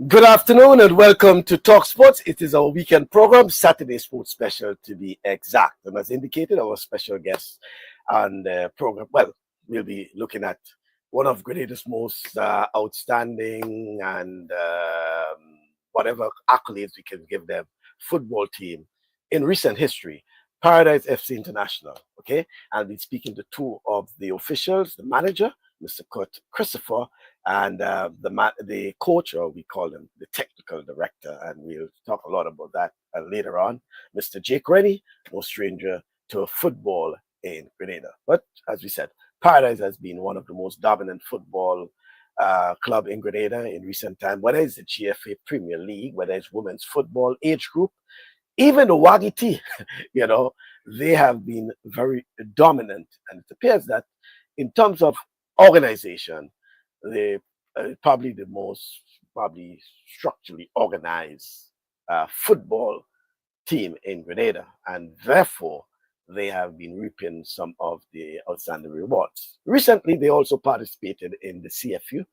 Good afternoon and welcome to TalkSports. It is our weekend program, Saturday Sports Special to be exact. And as indicated, our special guest on the program, well, we'll be looking at one of Grenada's most outstanding and whatever accolades we can give them, football team in recent history, Paradise FC International, okay? I'll be speaking to two of the officials, the manager, Mr. Kurt Christopher, and the coach, or we call him the technical director, and we'll talk a lot about that later on. Mr. Jake Rennie, no stranger to football in Grenada. But as we said, Paradise has been one of the most dominant football club in Grenada in recent time, whether it's the GFA Premier League, whether it's women's football age group, even the Wagiti, they have been very dominant. And it appears that in terms of organization, they probably the most structurally organized football team in Grenada, and therefore they have been reaping some of the outstanding rewards. Recently, they also participated in the CFU,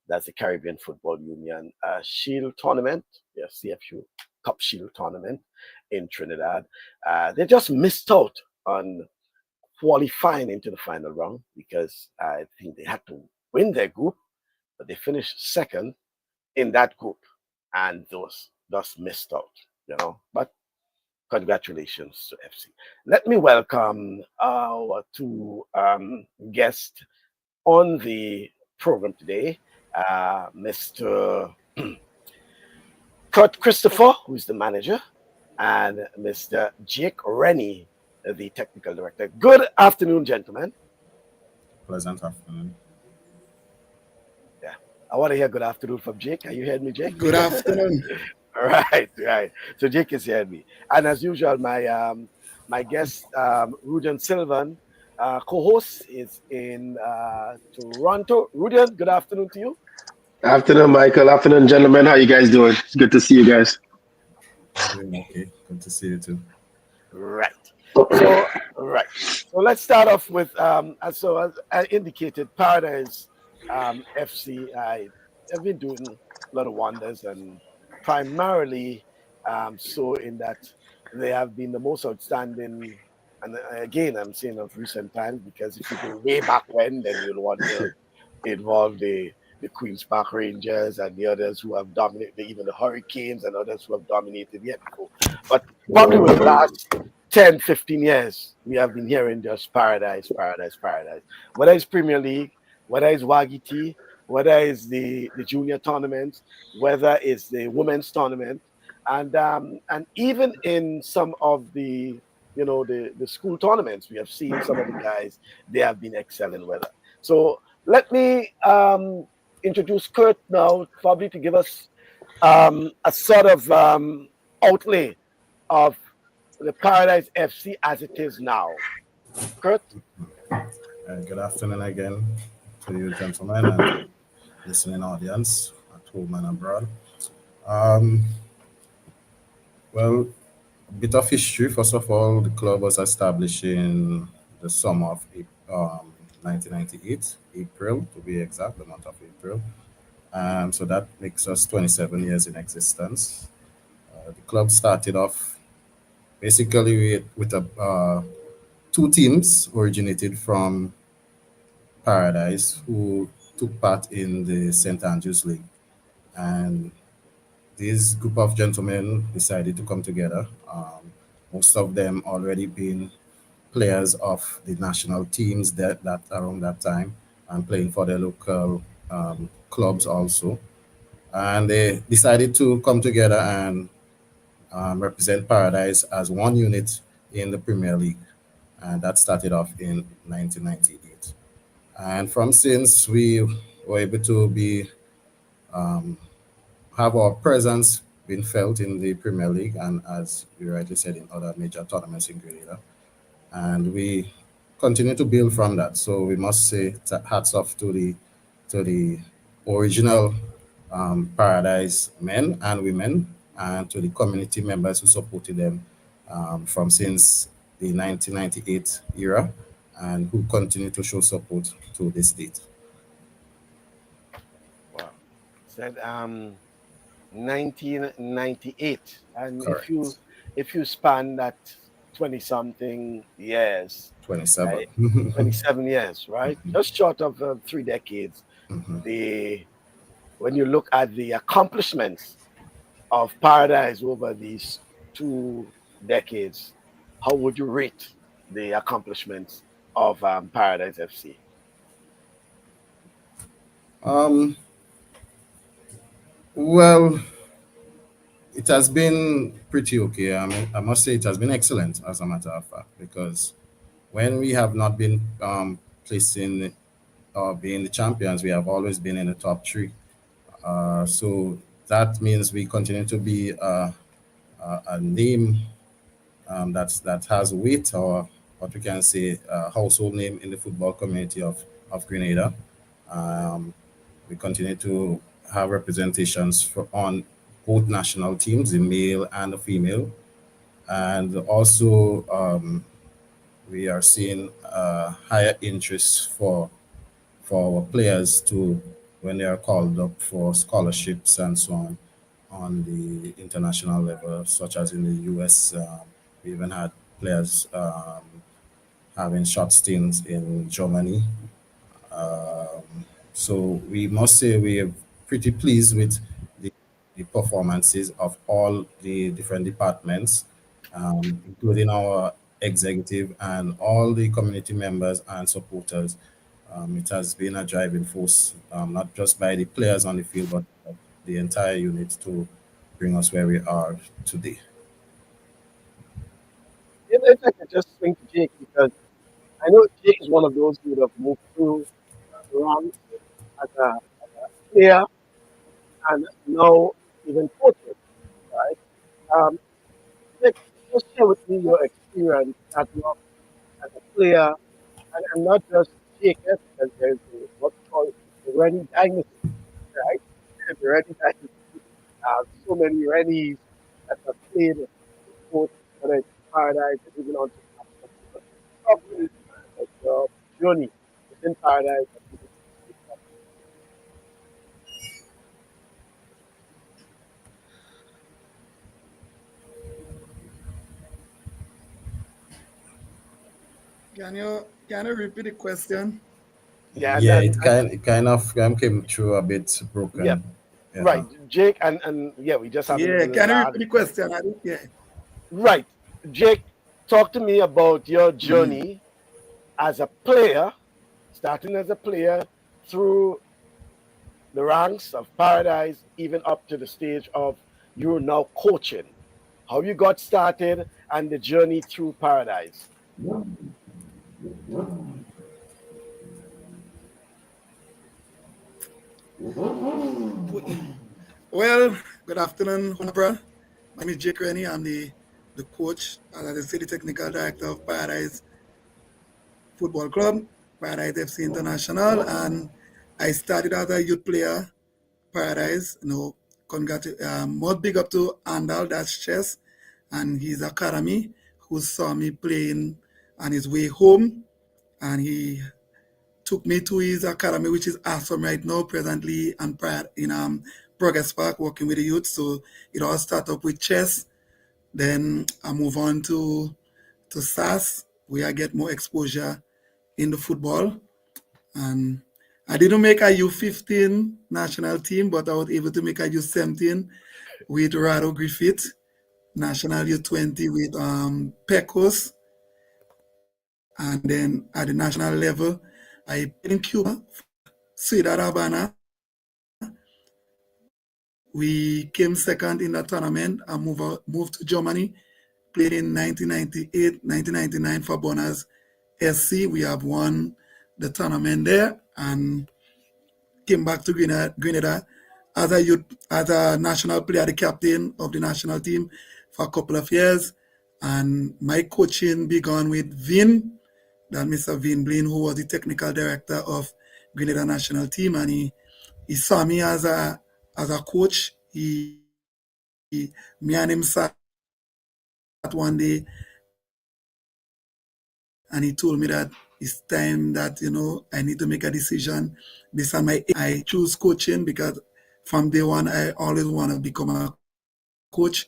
that's the Caribbean Football Union Shield tournament, CFU Cup Shield tournament in Trinidad. They just missed out on qualifying into the final round because I think they had to win their group, but they finished second in that group and thus missed out, But congratulations to FC. Let me welcome our two guests on the program today, Mr. Kurt Christopher, who is the manager, and Mr. Jake Rennie, the technical director. Good afternoon, gentlemen. Pleasant afternoon. Yeah, I want to hear good afternoon from Jake. Are you hearing me, Jake? Good afternoon. Right. So Jake is hearing me, and as usual, my guest, Rudian Silvan, co-host, is in Toronto. Rudian, good afternoon to you. Afternoon, Michael. Afternoon, gentlemen. How you guys doing? It's good to see you guys. Doing okay. Good to see you too. Right. So let's start off with as I indicated, Paradise FC. I have been doing a lot of wonders, and primarily so in that they have been the most outstanding. And again, I'm saying of recent times because if you go way back when, then you'll want to involve the Queen's Park Rangers and the others who have dominated, even the Hurricanes and others who have dominated yet before. But probably with the last 10, 15 years, we have been hearing just Paradise. Whether it's Premier League, whether it's Wagiti, whether it's the junior tournaments, whether it's the women's tournament, and even in some of the the school tournaments, we have seen some of the guys, they have been excelling with it. So let me introduce Kurt now, probably to give us a sort of outlay of the Paradise FC as it is now. Kurt? Good afternoon again to you, gentlemen, and listening audience at home and abroad. Well, a bit of history. First of all, the club was established in the summer of 1998, April to be exact, the month of April. So that makes us 27 years in existence. The club started off basically with two teams originated from Paradise who took part in the St. Andrews League. And this group of gentlemen decided to come together. Most of them already been players of the national teams that around that time and playing for their local clubs also. And they decided to come together and represent Paradise as one unit in the Premier League. And that started off in 1998. And from since we were able to be have our presence been felt in the Premier League and, as you rightly said, in other major tournaments in Grenada. And we continue to build from that. So we must say hats off to the original Paradise men and women, and to the community members who supported them from since the 1998 era, and who continue to show support to this date. Wow. Said 1998. And Correct. if you span that 20 something years, uh, 27. 27 years, right? Just short of 3 decades. The When you look at the accomplishments of Paradise over these 2 decades, how would you rate the accomplishments of Paradise FC? Um, well, it has been pretty okay. I mean, I must say it has been excellent, as a matter of fact, because when we have not been placing or being the champions, we have always been in the top three. So that means we continue to be a name that has weight, or what we can say, a household name in the football community of Grenada. Um, we continue to have representations on both national teams, the male and the female. And also, we are seeing higher interest for our players to, when they are called up for scholarships and so on the international level, such as in the US. We even had players having short stints in Germany. So we must say we are pretty pleased with the, the performances of all the different departments, including our executive and all the community members and supporters. It has been a driving force, not just by the players on the field, but the entire unit to bring us where we are today. If I could just swing to Jake, because I know Jake is one of those who would have moved through the ranks as a player and now even coaching, right? Um, Jake, just share with me your experience starting off as a player, and not just Jake, because there's what we call the Rennie dynasty, right? The Rennie dynasty. So many Rennies that have played both, whether it's Paradise and even on to national team. But talk to me about your journey within Paradise and even Can you repeat the question? yeah, Yeah, and it kind of came through a bit yeah, broken. Yeah. right, Jake, and yeah, we just have a Yeah, little can you lag. repeat the question? I didn't hear. Right, Jake, talk to me about your Mhm. journey as a player, starting as a player through the ranks of Paradise, even up to the stage of you're now coaching. How you got started and the journey through Paradise. Well, good afternoon, Honorable. My name is Jake Rennie. I'm the coach, as I say, the technical director of Paradise Football Club, Paradise FC International, and I started as a youth player, Paradise. More big up to Andal, that's chess, and his academy, who saw me playing on his way home, and he took me to his academy, which is awesome right now, presently and prior in Progress Park, working with the youth. So it all started up with chess. Then I move on to SAS, where I get more exposure in the football. And I didn't make a U15 national team, but I was able to make a U17 with Rado Griffith, national U20 with Pecos, and then at the national level, I played in Cuba for Ciudad Habana. We came second in the tournament and moved to Germany, played in 1998, 1999 for Bonas SC. We have won the tournament there and came back to Grenada as a youth, as a national player, the captain of the national team for a couple of years. And my coaching began with Vin, that Mr. Vin Blaine, who was the technical director of Grenada national team, and he saw me as a coach. Me and him sat one day and he told me that it's time that I need to make a decision based on my age. I choose coaching because from day one, I always want to become a coach,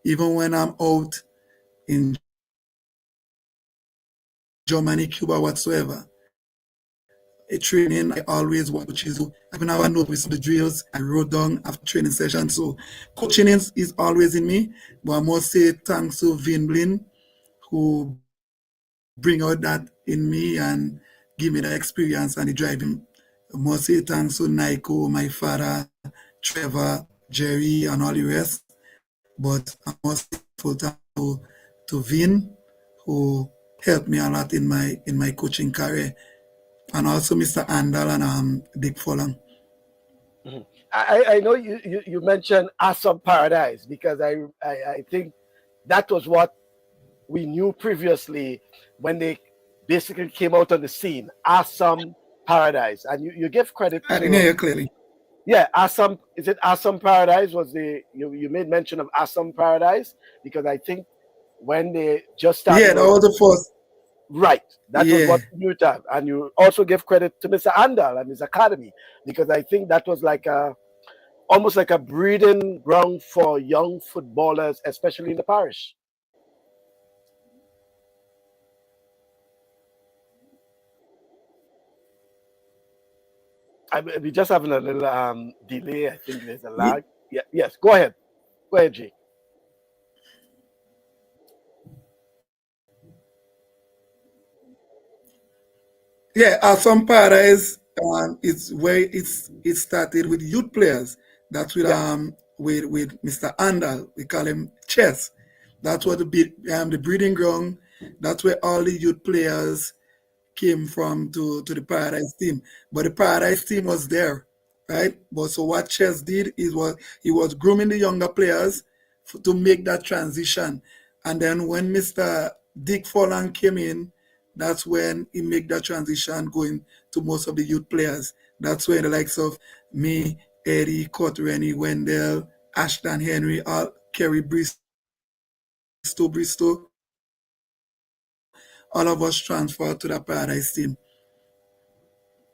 even when I'm out in Germany, Cuba, whatsoever. A training, I always want to coach you. Even have a notebook with some of the drills I wrote down after training sessions. So coaching is always in me. But I must say thanks to Vin Blin, who bring out that in me and give me the experience and the driving. I must say thanks to Nico, my father, Trevor, Jerry, and all the rest. But I must say thanks to Vin, who helped me a lot in my coaching career, and also Mr. Andal and Dick Follang. I know you mentioned Assam Paradise because I think that was what we knew previously when they basically came out on the scene. Assam Paradise, and you give credit I didn't to, hear you clearly. yeah, Assam. Is it Assam Paradise? Was the you made mention of Assam Paradise because I think when they just started Yeah, that out, was the first. right, that was Yeah. what new time, and you also give credit to Mr. Andal and his academy because I think that was like a almost like a breeding ground for young footballers, especially in the parish. We just having a little delay. I think there's a Ye- lag. Yeah, yes. Go ahead. Go ahead, Jake. Yeah, Awesome Paradise is where it started with youth players. That's Yeah. with Mr. Andal. We call him Chess. That's what the breeding ground. That's where all the youth players came from to the Paradise team. But the Paradise team was there, right? But so what Chess did is he was grooming the younger players to make that transition. And then when Mr. Dick Folland came in, that's when he made that transition going to most of the youth players. That's where the likes of me, Eddie, Kurt, Rennie, Wendell, Ashton Henry, Kerry Bristow, all of us transferred to the Paradise team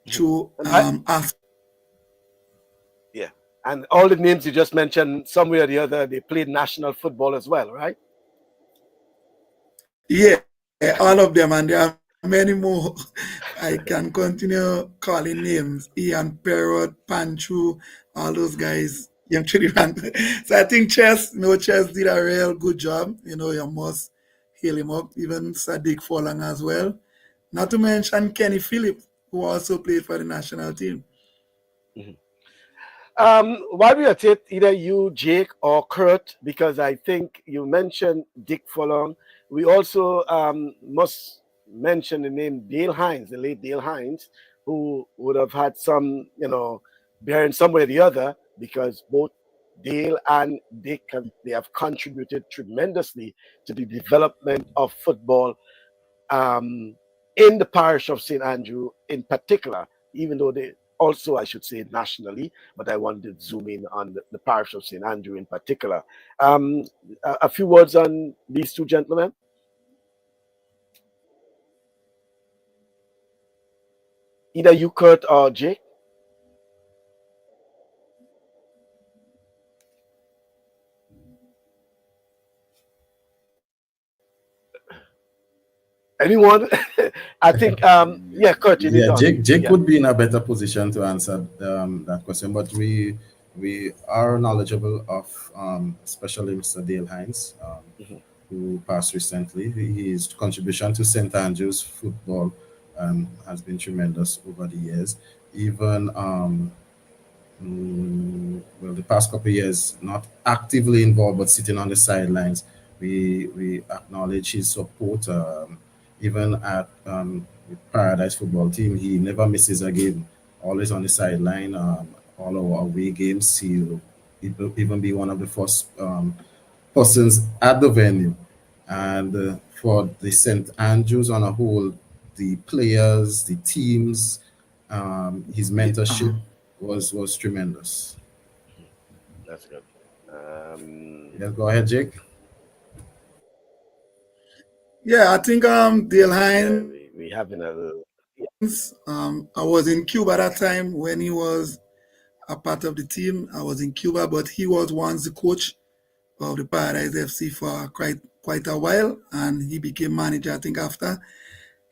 through And I, after. yeah. And all the names you just mentioned, somewhere or the other, they played national football as well, right? Yeah, all of them, and there are many more. I can continue calling names: Ian Perrott, Panchu, all those guys. Young Trinidad. So I think Chess did a real good job. You must hail him up. Even Sadiq Follang as well. Not to mention Kenny Phillip, who also played for the national team. Mhm. While we are at it, either you, Jake, or Kurt, because I think you mentioned Dick Furlong. We also must mention the name Dale Hines, the late Dale Hines, who would have had some, bearing some way or the other, because both Dale and Dick they have contributed tremendously to the development of football um, in the parish of St. Andrew in particular, even though they also, I should say, nationally, but I wanted to zoom in on the parish of St. Andrew in particular. Um, a few words on these two gentlemen. Either you, Kurt, or Jake. Anyone? I think, yeah, Kurt, you need Yeah, to unmute. Jake Yeah. would be in a better position to answer that question, but we are knowledgeable of especially Mr. Dale Hines, Mhm. who passed recently. His contribution to St. Andrews football has been tremendous over the years. Even well, the past couple of years, not actively involved, but sitting on the sidelines. We acknowledge his support. Even at the Paradise football team, he never misses a game. Always on the sideline. All our away games, he'll even be one of the first persons at the venue. And for the St. Andrews on a whole, the players, the teams, his Yeah, mentorship was tremendous. That's good. Yeah, go ahead, Jake. yeah. I think Dale Yeah, Hines. we having a little. I was in Cuba that time when he was a part of the team. I was in Cuba, but he was once the coach of the Paradise FC for quite a while, and he became manager, I think, after.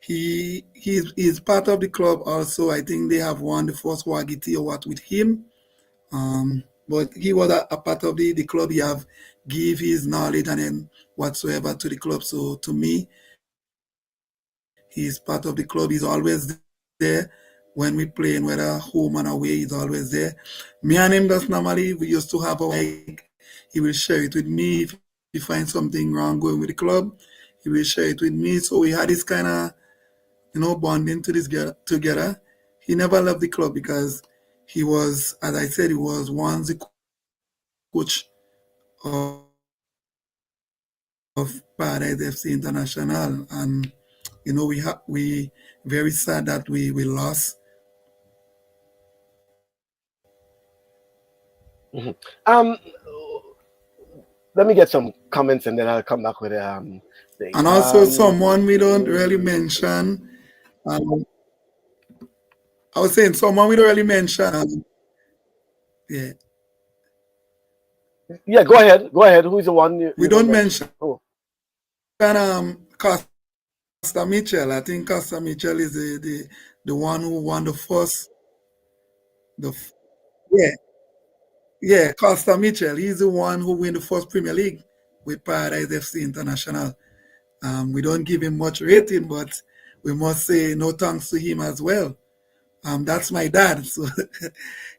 He's part of the club also. I think they have won the first Wagiti Award with him. But he was a part of the club. He have give his knowledge and then whatsoever to the club. So to me, he's part of the club. He's always there when we play, whether home and away. He's always there. Me and him, that's normally we used to have he will share it with me if he finds something wrong going with the club. He will share it with me. So we had this kind of bonding together. He never left the club because he was, as I said, he was once the coach of Paradise FC International, and we very sad that we lost. Mhm. Let me get some comments and then I'll come back with thing. And also someone we don't really mention. I was saying someone we don't really mention. Yeah. Yeah, go ahead. Go ahead. Who's the one you We don't mention Costa Mitchell. I think Costa Mitchell is the one who won the first. Yeah, Costa Mitchell. He's the one who won the first Premier League with Paradise FC International. We don't give him much rating, but we must say no thanks to him as well. That's my dad. So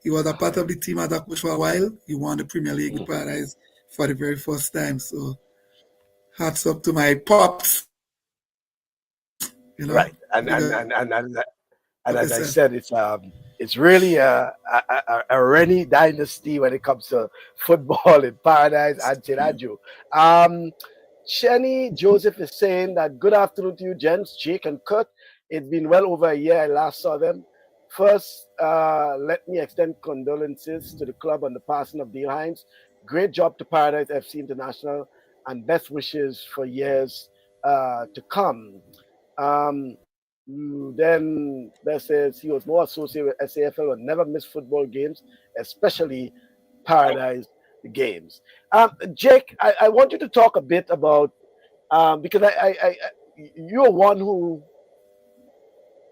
he was a part of the team as a coach for a while. He won the Premier League with Paradise for the very first time. So hats up to my pops. Right. And as I said, it's really a Rennie dynasty when it comes to football in Paradise and Tiraju. Shenny Joseph is saying that good afternoon to you, gents, Jake and Kurt. It's been well over a year I last saw them. First, let me extend condolences to the club on the passing of Dale Hines. Great job to Paradise FC International and best wishes for years to come. Then that says he was more associated with SAFL and never missed football games, especially Paradise games. Jake, I want you to talk a bit about because you're one who,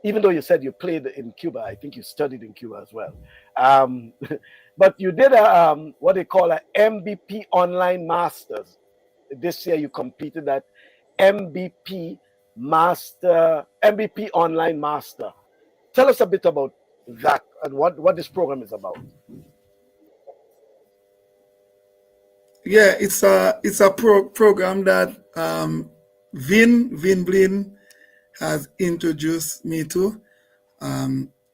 even though you said you played in Cuba, I think you studied in Cuba as well. But you did what they call an MVP Online Masters. This year you completed that MVP Online Master. Tell us a bit about that and what this program is about. Yeah, it's a program that Vin Blin has introduced me to.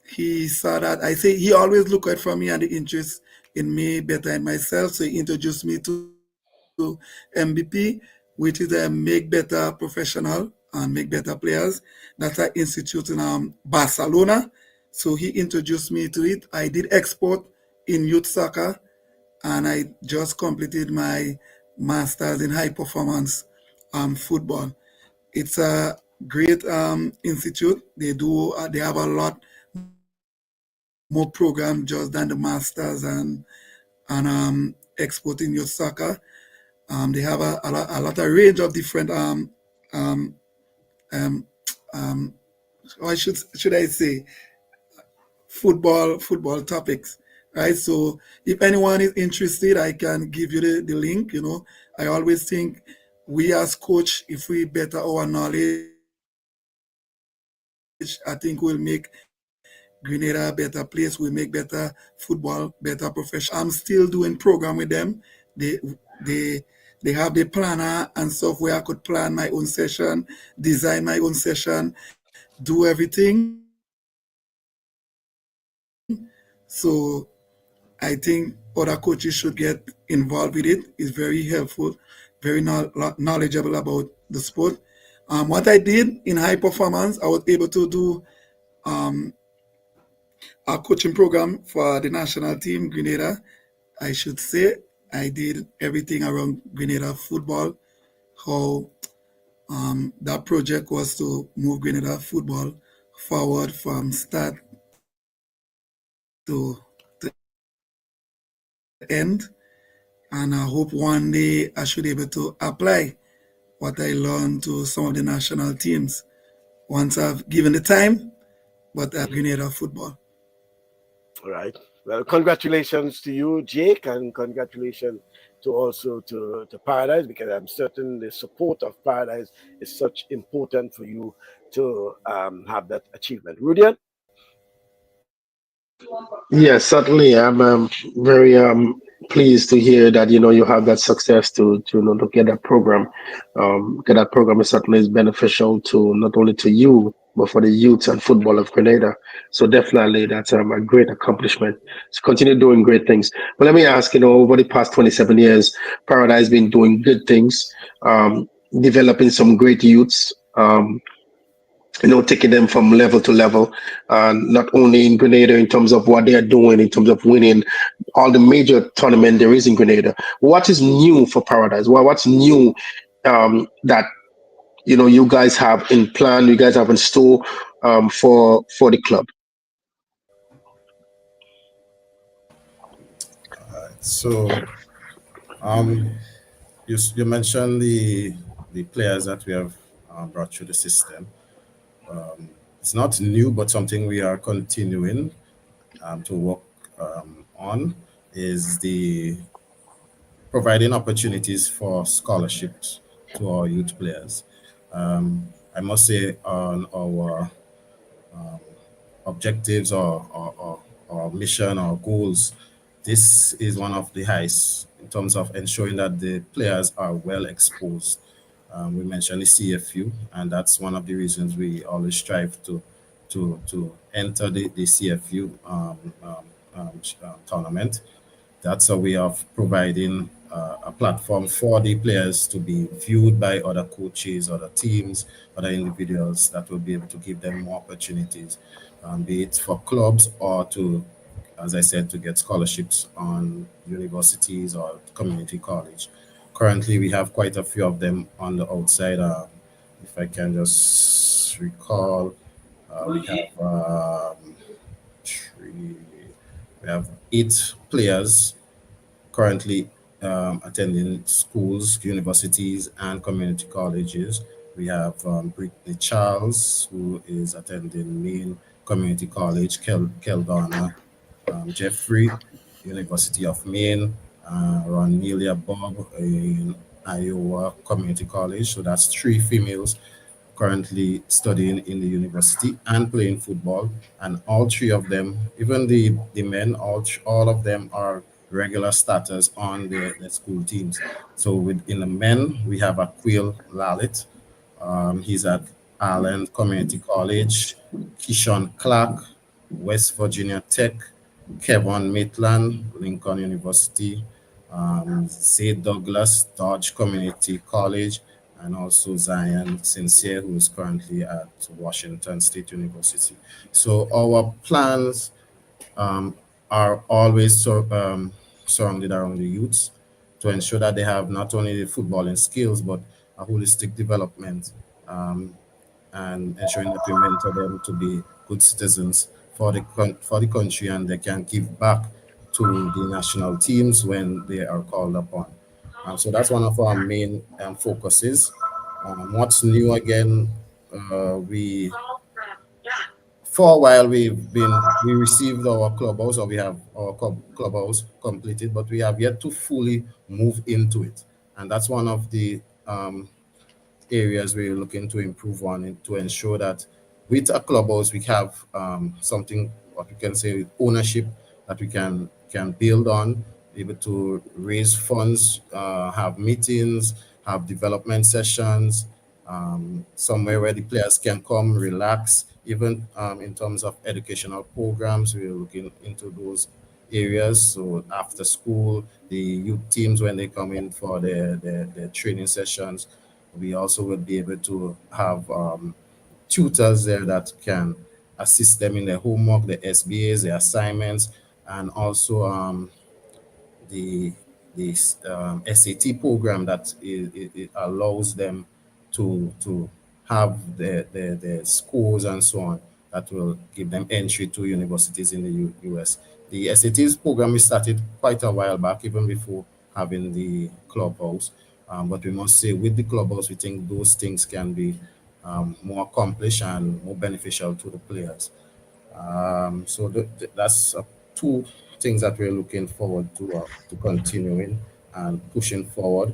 He saw that I say he always looked out for me and the interest in me better in myself. So he introduced me to MVP, which is a Make Better Professional and Make Better Players. That's an institute in Barcelona. So he introduced me to it. I did export in youth soccer, and I just completed my master's in high performance football. It's a great institute. They have a lot more program just than the masters and exporting your soccer. They have a lot of range of different what should I say, football topics, right? So if anyone is interested, I can give you the link. I always think we as coach, if we better our knowledge, I think we'll make Grenada a better place. We'll make better football, better professional. I'm still doing program with them. They have the planner and stuff where I could plan my own session, design my own session, do everything. So I think other coaches should get involved with it. It's very helpful, very knowledgeable about the sport. What I did in high performance, I was able to do a coaching program for the national team, Grenada. I should say I did everything around Grenada football, how that project was to move Grenada football forward from start to end. And I hope one day I should be able to apply what I learned to some of the national teams once I've given the time, but at Grenada football. All right. Well, congratulations to you, Jake, and congratulations to also to Paradise, because I'm certain the support of Paradise is such important for you to have that achievement. Rudian? Yes, certainly. I'm very pleased to hear that you have that success to get that program. Get that program is certainly is beneficial to not only to you but for the youth and football of Grenada. So definitely that's a great accomplishment. So continue doing great things. But let me ask, over the past 27 years, Paradise been doing good things, developing some great youths. Taking them from level to level, not only in Grenada in terms of what they are doing, in terms of winning all the major tournament there is in Grenada. What is new for Paradise? What's new that you guys have in plan, you guys have in store for the club? So, um, you mentioned the players that we have brought through the system. It's not new, but something we are continuing to work on is the providing opportunities for scholarships to our youth players. I must say, on our objectives or mission or goals, this is one of the highest in terms of ensuring that the players are well exposed. We mentioned the CFU, and that's one of the reasons we always strive to enter the CFU tournament. That's a way of providing a platform for the players to be viewed by other coaches, other teams, other individuals that will be able to give them more opportunities, be it for clubs or to, as I said, to get scholarships on universities or community college. Currently, we have quite a few of them on the outside. If I can just recall, we have three, we have 8 players currently attending schools, universities, and community colleges. We have Brittany Charles, who is attending Maine Community College, Keldana, Jeffrey, University of Maine, Ronelia Bob in Iowa Community College. So that's 3 females currently studying in the university and playing football. And all 3 of them, even the men, all of them are regular starters on the school teams. So within the men, we have Aquil Lalit. He's at Ireland Community College, Kishon Clark, West Virginia Tech, Kevin Maitland, Lincoln University, Zay Douglas, Dodge Community College, and also Zion Sincere, who is currently at Washington State University. So our plans um, are always surrounded around the youths to ensure that they have not only the footballing skills but a holistic development, um, and ensuring that we mentor them to be good citizens for for the country, and they can give back to the national teams when they are called upon. So that's one of our main focuses. What's new again? We For a while we received our clubhouse, or we have our clubhouse completed, but we have yet to fully move into it, and that's one of the areas we're looking to improve on to ensure that with a clubhouse we have something what we can say with ownership that we can build on, able to raise funds, have meetings, have development sessions, somewhere where the players can come relax, even in terms of educational programs. We're looking into those areas. So after school, the youth teams, when they come in for their training sessions, we also will be able to have tutors there that can assist them in their homework, the SBAs, the assignments, and also the SAT program that it allows them to have their scores and so on that will give them entry to universities in the US. The SATs program we started quite a while back, even before having the clubhouse. But we must say, with the clubhouse, we think those things can be more accomplished and more beneficial to the players. So that's two things that we're looking forward to continuing and pushing forward.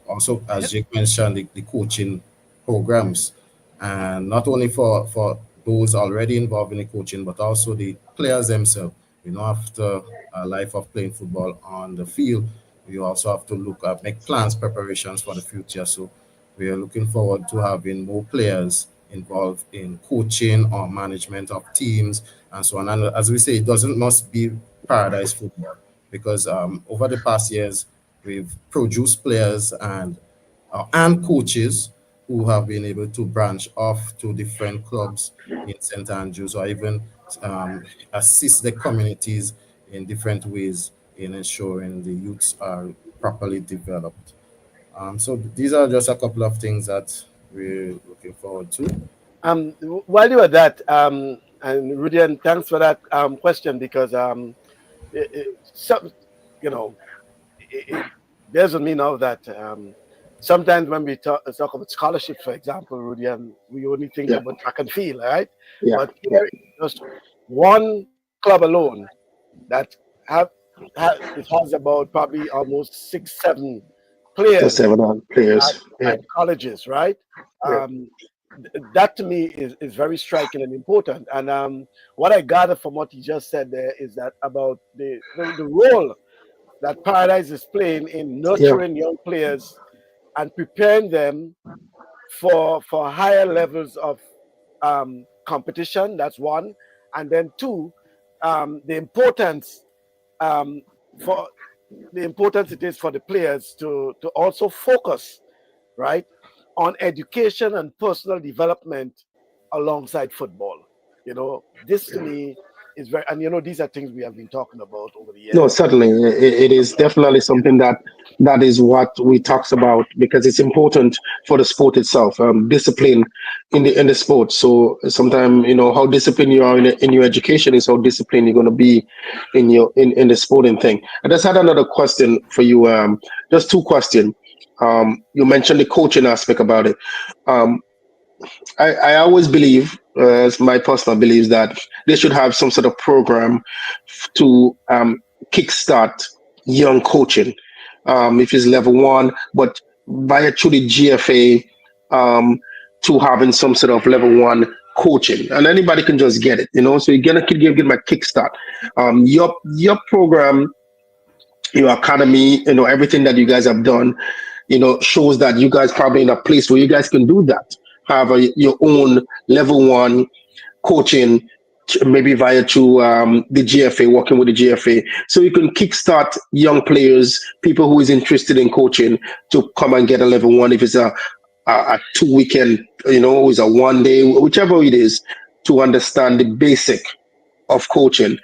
Also, as Jake mentioned, the coaching programs, and not only for those already involved in the coaching, but also the players themselves. After a life of playing football on the field, you also have to look at make plans, preparations for the future. So we are looking forward to having more players involved in coaching or management of teams and so on. And as we say, it doesn't must be paradise football, because over the past years we've produced players and coaches who have been able to branch off to different clubs in St. Andrews, or even assist the communities in different ways in ensuring the youths are properly developed. So these are just a couple of things that we're looking forward to. While you were that, and Rudian, thanks for that question, because some, you know, it doesn't mean now that sometimes when we talk about scholarships, for example, Rudian, we only think Yeah, about track and field, right? yeah, But yeah. here, just one club alone that it has about probably almost 6, 7 The players 700 at, players. Yeah, at colleges, right? yeah. Um, that to me is very striking and important. And what I gather from what he just said there is that about the role that Paradise is playing in Yeah. nurturing young players and preparing them for higher levels of competition. That's one, and then two, the importance um, for the importance it is for the players to also focus, right, on education and personal development alongside football. This to me is very, and these are things we have been talking about over the No, years. certainly, it is definitely something that is what we talks about, because it's important for the sport itself. Discipline in the sport. So sometimes, how disciplined you are in your education is how disciplined you're going to be in the sporting thing. I just had another question for you. Just two questions. You mentioned the coaching aspect about it. Um, I always believe, as my personal beliefs, that they should have some sort of program to kickstart young coaching, if it's level one, but via through the GFA, um, to having some sort of level one coaching, and anybody can just get it. So you're gonna give my kickstart. Your program, your academy, everything that you guys have done, shows that you guys probably in a place where you guys can do that. Have your own level one coaching, maybe via to the GFA, working with the GFA, so you can kickstart young players, people who is interested in coaching, to come and get a level one. If it's a 2 weekend, it's a 1 day, whichever it is, to understand the basic of coaching.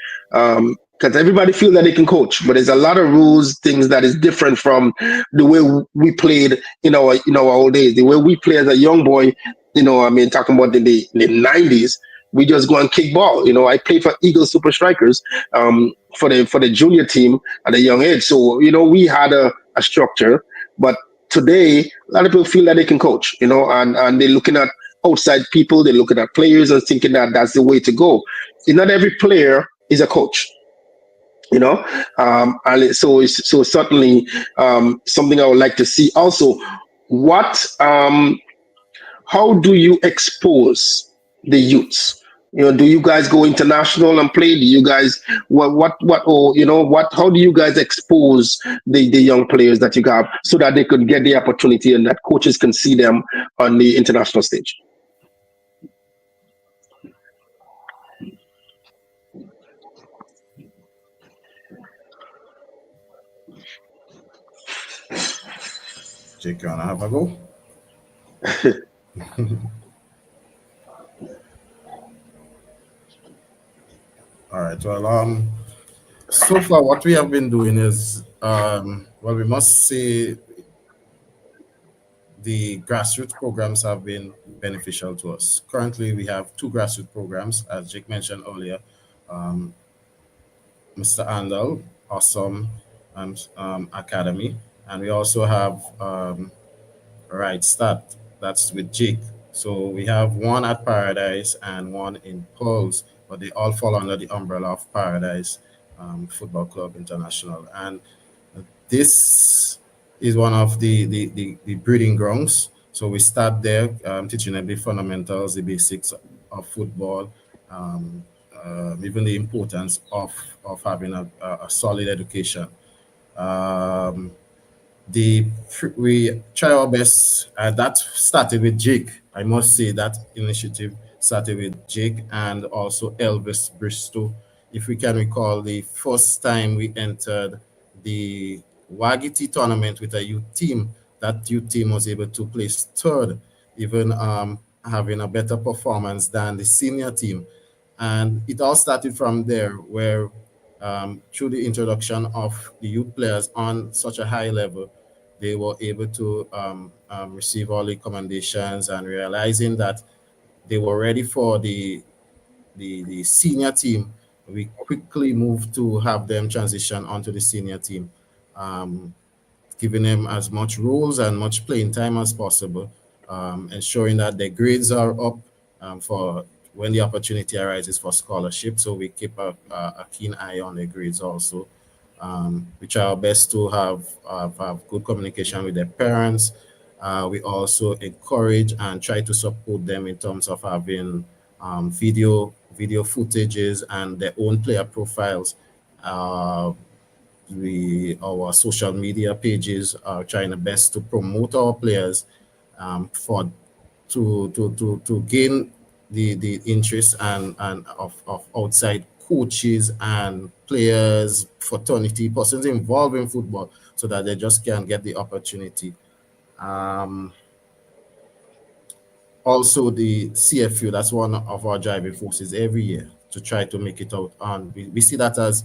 Because everybody feel that they can coach, but there's a lot of rules, things that is different from the way we played in our old days. The way we play as a young boy, I mean, talking about the 90s, we just go and kick ball. I played for Eagle Super Strikers, for the junior team at a young age. So we had a structure, but today a lot of people feel that they can coach, and they're looking at outside people, they're looking at players and thinking that that's the way to go. Not every player is a coach, and so certainly, something I would like to see also. What How do you expose the youths? Do you guys go international and play? Do you guys, what how do you guys expose the young players that you have, so that they could get the opportunity and that coaches can see them on the international stage? Jake, you wanna have a go? All right. Well, so far what we have been doing is, well, we must say the grassroots programs have been beneficial to us. Currently, we have two grassroots programs, as Jake mentioned earlier. Um, Mr. Andal, awesome academy, and we also have Right Start. That's with Jake. So we have one at Paradise and one in Pearls, but they all fall under the umbrella of Paradise Football Club International. And this is one of the breeding grounds. So we start there, teaching them the fundamentals, the basics of football, um, even the importance of having a solid education. Um, we try our best. That started with Jake. I must say that initiative started with Jake and also Elvis Bristow. If we can recall, the first time we entered the Wagiti tournament with a youth team, that youth team was able to place third, even having a better performance than the senior team. And it all started from there, where through the introduction of the youth players on such a high level, they were able to receive all the commendations and realizing that they were ready for the senior team. We quickly moved to have them transition onto the senior team. Um, Giving them as much roles and much playing time as possible, ensuring that their grades are up for when the opportunity arises for scholarship. So we keep a keen eye on their grades also. We try our best to have good communication with their parents. We also encourage and try to support them in terms of having video footages and their own player profiles. Uh, our social media pages are trying the best to promote our players for to gain the interest and of outside coaches and players, fraternity persons involved in football, so that they just can get the opportunity. Um, Also, the CFU, that's one of our driving forces every year to try to make it out. And we see that as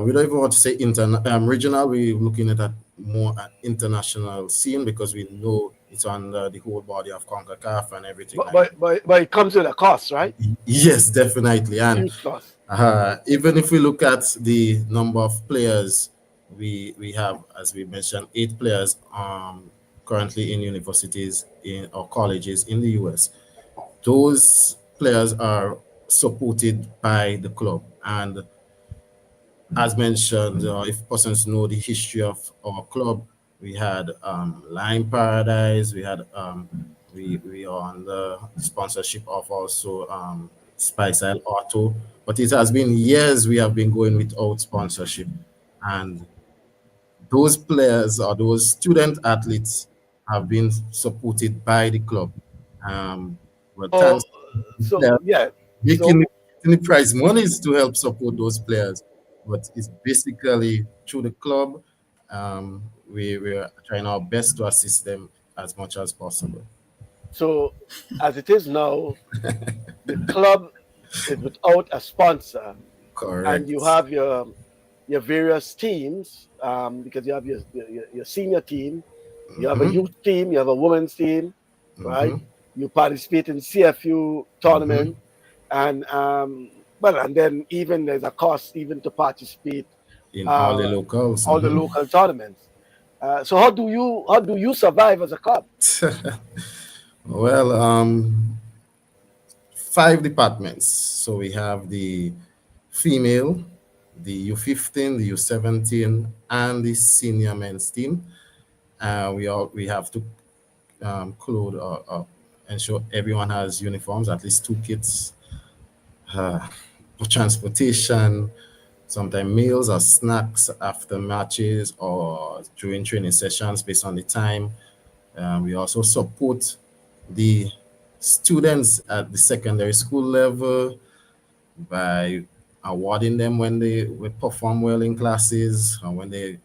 we don't even want to say regional. We're looking at that more at international scene because we know it's on the whole body of CONCACAF and everything But like but but, but it comes with a cost, right? that. Yes, definitely. And Huge cost. even if we look at the number of players, we have, as we mentioned, 8 players currently in universities in or colleges in the US. Those players are supported by the club, and as mentioned, if persons know the history of our club, we had Lime Paradise, we are on the sponsorship of also Spice Isle Auto, but it has been years we have been going without sponsorship, and those players or those student athletes have been supported by the club. Well, Oh, thanks to the so players yeah. making So the prize monies to help support those players, but it's basically through the club. We are trying our best to assist them as much as possible. so as it is now, the club is without a sponsor, and you Correct. have your various teams, because you have your senior team, you have a Mm-hmm. youth team, you have a women's team, right? Mm-hmm. You participate in CFU Mm-hmm. tournament, and well, and then even there's a cost even to participate In all the uh, locals. all the Mm-hmm. local tournaments. So how do you survive as a club? Well, 5 departments. So we have the female, the U15, the U17, and the senior men's team. We have to clothe or ensure everyone has uniforms, at least 2 kits, uh, for transportation, sometimes meals or snacks after matches or during training sessions based on the time. We also support the students at the secondary school level by awarding them when they perform well in classes and when they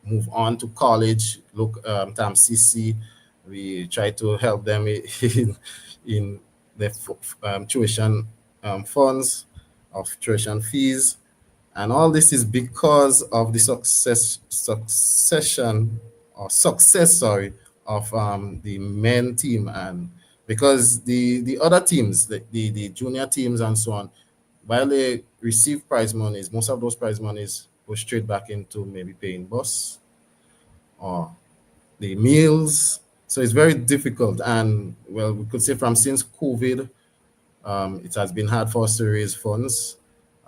move on to college. Look, CC, we try to help them in the tuition funds of tuition fees, and all this is because of the success, sorry, of the men team, and because the other teams, the junior teams and so on, while they receive prize monies, most of those prize monies go straight back into maybe paying bus or the meals. So it's very difficult. And well, we could say from since COVID, it has been hard for us to raise funds.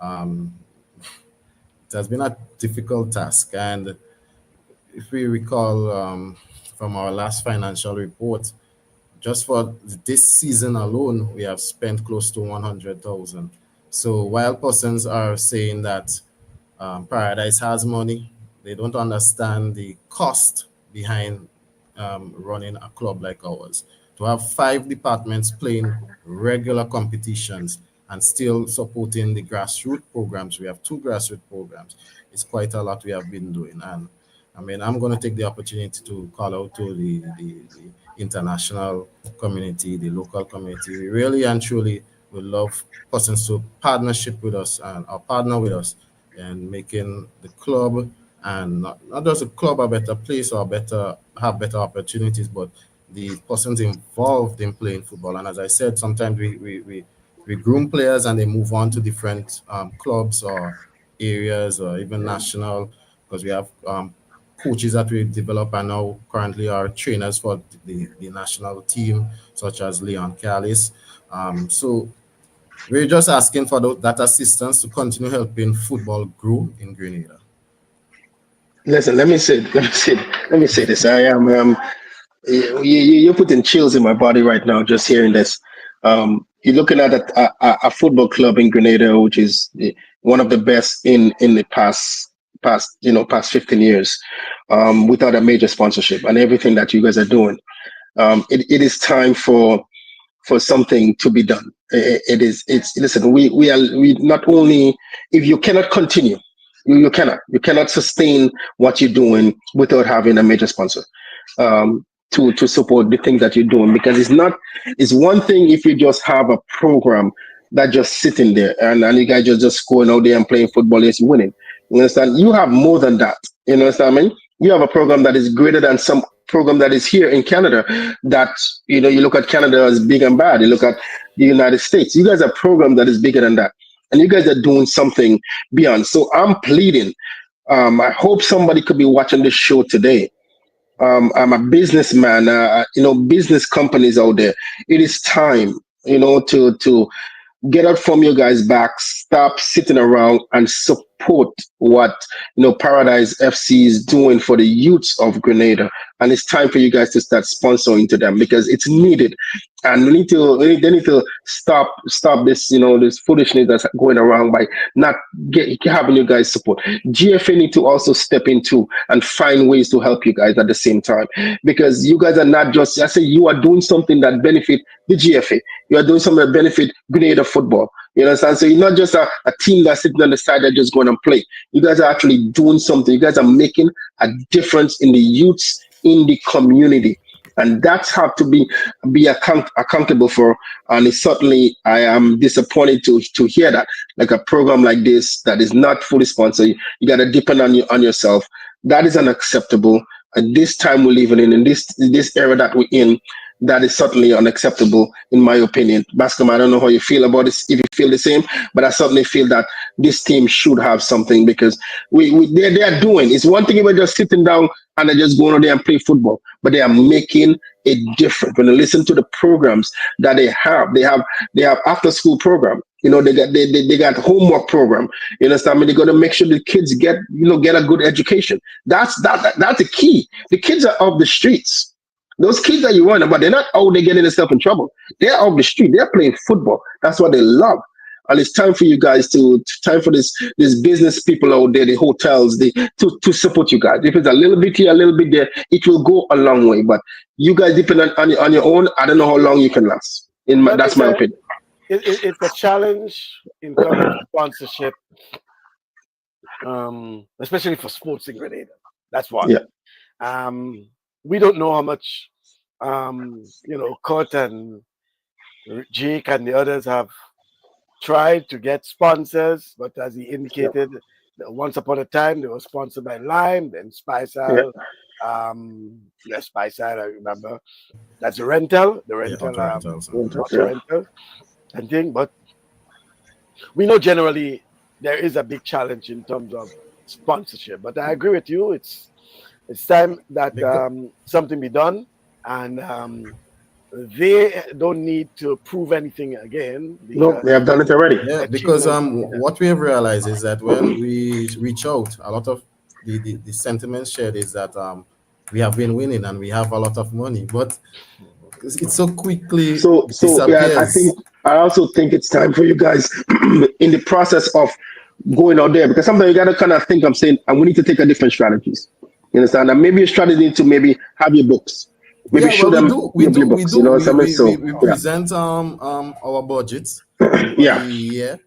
Um, it has been a difficult task. And if we recall from our last financial report, just for this season alone, we have spent close to 100,000. So while persons are saying that Paradise has money, they don't understand the cost behind running a club like ours. To have 5 departments playing regular competitions and still supporting the grassroots programs, we have 2 grassroots programs. It's quite a lot we have been doing. And I mean, I'm going to take the opportunity to call out to the international community, the local community. We really and truly would love persons to partnership with us and or partner with us and making the club and not just the club a better place or have better opportunities, but the persons involved in playing football. And as I said, sometimes we groom players and they move on to different clubs or areas or even national, because we have coaches that we develop and now currently are trainers for the national team, such as Leon Callis. So we're just asking for that assistance to continue helping football grow in Grenada. Listen, let me say this. I am you're putting chills in my body right now just hearing this. You're looking at a football club in Grenada, which is one of the best in the past 15 years, without a major sponsorship and everything that you guys are doing. It is time for something to be done. It's listen. We not only, if you cannot continue, you cannot sustain what you're doing without having a major sponsor. To support the things that you're doing, because it's one thing if you just have a program that just sitting there, and you guys just going out there and playing football, is winning. You understand? You have more than that. You understand? I mean, you have a program that is greater than some program that is here in Canada. That you look at Canada as big and bad. You look at the United States. You guys are a program that is bigger than that, and you guys are doing something beyond. So I'm pleading. I hope somebody could be watching this show today. I'm a businessman. Business companies out there. It is time, to get out from your guys' back. Stop sitting around and support what Paradise FC is doing for the youths of Grenada. And it's time for you guys to start sponsoring to them because it's needed. And they need to stop this this foolishness that's going around by not having you guys support. GFA need to also step into and find ways to help you guys at the same time, because you guys are not just, I say, you are doing something that benefit the GFA. You are doing something that benefit Grenada football. You understand? So you're not just a team that's sitting on the side that just going and play. You guys are actually doing something. You guys are making a difference in the youths in the community. And that's have to be accountable for. And it's certainly, I am disappointed to hear that, like a program like this that is not fully sponsored, you got to depend on yourself. That is unacceptable. At this time we're living in this era that we're in, that is certainly unacceptable, in my opinion. Bascom, I don't know how you feel about this, if you feel the same, but I certainly feel that this team should have something, because they are doing. It's one thing if they're just sitting down and they're just going out there and play football, but they are making it different. When you listen to the programs that they have after school program. They got homework program. You understand me? They got to make sure the kids get a good education. That's the key. The kids are off the streets. Those kids that you want, but they're not out there getting themselves in trouble. They're off the street. They're playing football. That's what they love. And it's time for you guys time for this business people out there, the hotels, to support you guys. If it's a little bit here, a little bit there, it will go a long way. But you guys depend on your own. I don't know how long you can last. That's my opinion. It's a challenge in terms of sponsorship, especially for sports in Grenada. That's one. Yeah. We don't know how much, Kurt and Jake and the others have tried to get sponsors, but as he indicated, once upon a time they were sponsored by Lime, then Spice Isle. Spice Isle, I remember. That's the rental, Rental. and thing. But we know generally there is a big challenge in terms of sponsorship. But I agree with you. It's time that Because, something be done, and they don't need to prove anything again No, because they have done it already. yeah, because achievement. what we have realized is that when we reach out, a lot of the sentiment shared is that we have been winning and we have a lot of money, but it so quickly So yeah, I disappears. think I also think it's time for you guys in the process of going out there, because sometimes you gotta kind of think, I'm saying, and we need to take a different strategies. You understand? And maybe a strategy to maybe have your books, maybe Yeah, show well, we them do, we your do, we books. You do. know what I mean? So We yeah, present our budgets for the yeah, year.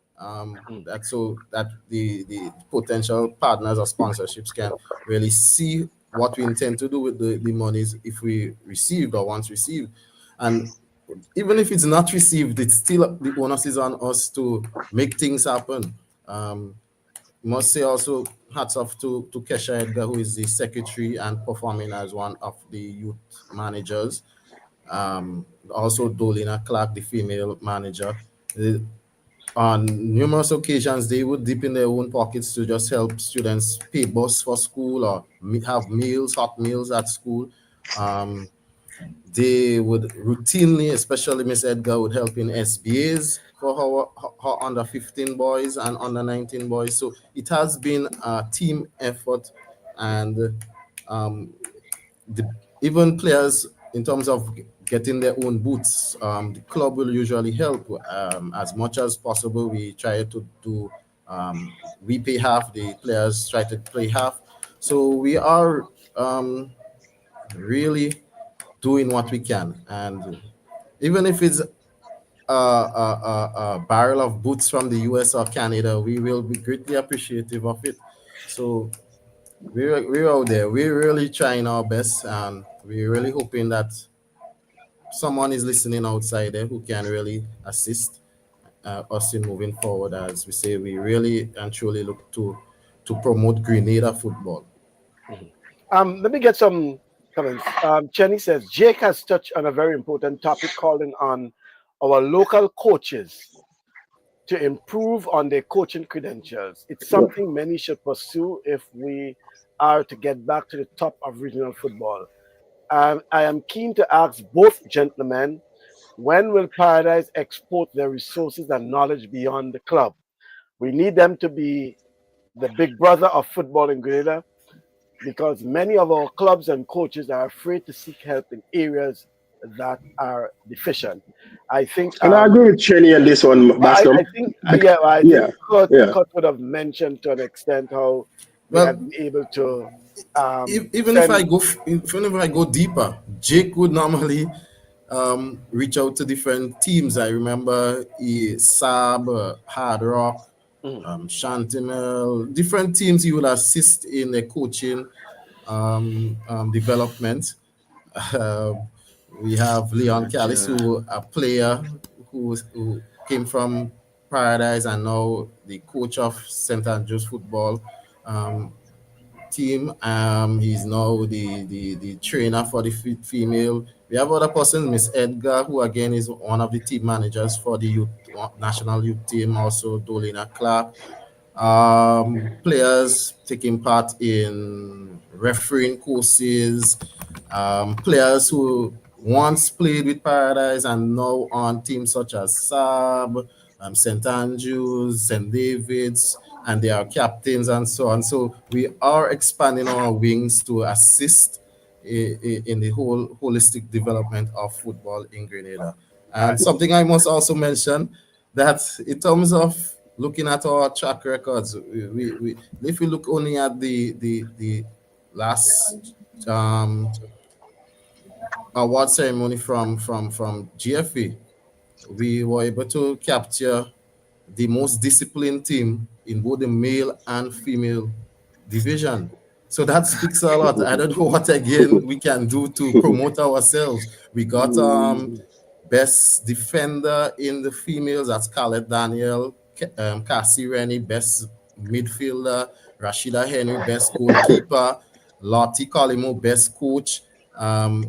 That so that the potential partners or sponsorships can really see what we intend to do with the monies if we received or once received, and even if it's not received, it's still the onus is on us to make things happen. Um, must say also hats off to Kesha Edgar, who is the secretary and performing as one of the youth managers. Also Dolina Clark, the female manager. Uh, on numerous occasions, they would dip in their own pockets to just help students pay bus for school or have meals, hot meals at school. Um, they would routinely, especially Miss Edgar, would help in SBAs for her under 15 boys and under 19 boys. So it has been a team effort, and um, the, even players in terms of getting their own boots, the club will usually help as much as possible. We try to do, we pay half, the players try to play half. So we are really doing what we can, and even if it's a barrel of boots from the US or Canada, we will be greatly appreciative of it. So we're out there. We're really trying our best, and we're really hoping that someone is listening outside there who can really assist us in moving forward. As we say, we really and truly look to promote Grenada football. Mhm. Let me get some comments. Chenny says Jake has touched on a very important topic, calling on our local coaches to improve on their coaching credentials. It's something many should pursue if we are to get back to the top of regional football. I am keen to ask both gentlemen, when will Paradise export their resources and knowledge beyond the club? We need them to be the big brother of football in Grenada, because many of our clubs and coaches are afraid to seek help in areas that are deficient. I think and I agree with Cheney on this one, well, Bascom. I think yeah, well, I Yeah, think Kurt, yeah. Kurt would have mentioned to an extent how they Well, have been able to even if send. I go deeper, Jake would normally reach out to different teams. I remember Saab, Hard Rock, Mm, Shantimel, different teams he would assist in the coaching development. Uh, we have Leon Callis, Gotcha. who a player who came from Paradise and now the coach of St. Andrews football team. He's now the trainer for the female. We have other persons, Miss Edgar, who again is one of the team managers for the youth national youth team. Also, Dolina Clark, players taking part in refereeing courses, players who once played with Paradise and now on teams such as Saab, St. Andrews, St. David's, and they are captains and so on. So we are expanding our wings to assist in the whole holistic development of football in Grenada. all right. And something I must also mention that in terms of looking at our track records, if we look only at the last award ceremony from GFA, we were able to capture the most disciplined team in both the male and female division. So that speaks a lot. I don't know what again we can do to promote ourselves. We got best defender in the females, that's Scarlett Daniel, Cassie Rennie, best midfielder, Rashida Henry, best goalkeeper, Lottie Colimo, best coach.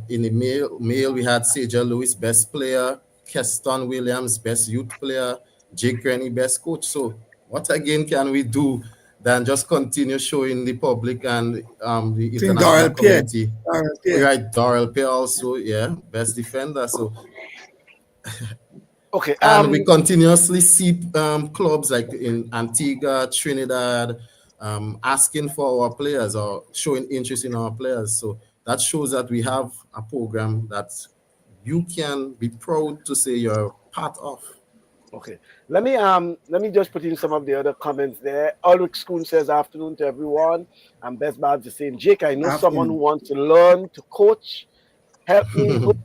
In the male we had Saja Lewis, best player, Keston Williams, best youth player, Jake Rennie best coach. So what again can we do than just continue showing the public and the I think international Darrell Pierre. community? Darrell Pierre. Right, Darrell Pierre also, yeah, best defender. So Okay. and we continuously see clubs like in Antigua, Trinidad, asking for our players or showing interest in our players. So that shows that we have a program that you can be proud to say you're part of. Okay. Let me just put in some of the other comments there. Ulrich Schoon says afternoon to everyone. And Best Babs is saying, Jake, I know someone who Afternoon. wants to learn to coach. Help me hook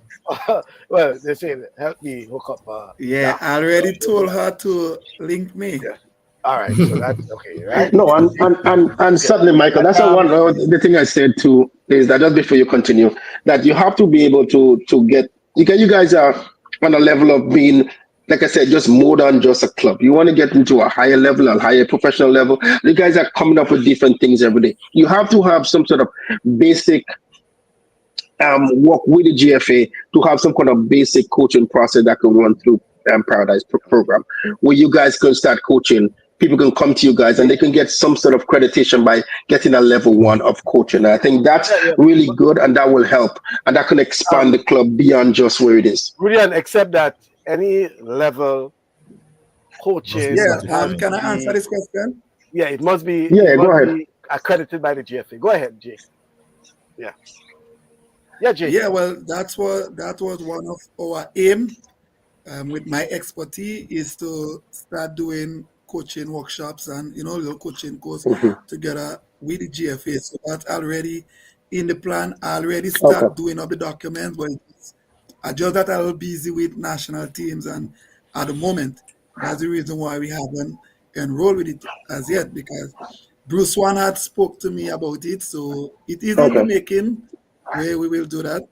well, they say help me hook up Yeah, I already told her to link me. Yeah. All right, so that's okay, right? No, and certainly, Michael, that's And, the thing I said too is that just before you continue, that you have to be able to get you guys are on a level of being, like I said, just more than just a club. You want to get into a higher level, a higher professional level. You guys are coming up with different things every day. You have to have some sort of basic work with the GFA to have some kind of basic coaching process that can run through Paradise program, where you guys can start coaching. People can come to you guys and they can get some sort of accreditation by getting a level 1 of coaching. And I think that's really good, and that will help, and that can expand the club beyond just where it is. Brilliant, except that any level coaching. Yeah, can I answer this question? Yeah, it must be. Yeah, it go must ahead. be accredited by the GFA. Go ahead, Jay. Yeah. Yeah, Jay. Yeah, well, that was one of our aim with my expertise is to start doing coaching workshops and little coaching course together with the GFA. So that's already in the plan. I already start doing up the documents, but I just got a little busy with national teams, and at the moment, that's the reason why we haven't enrolled with it as yet, because Bruce Wan had spoke to me about it, so it is in the making where we will do that.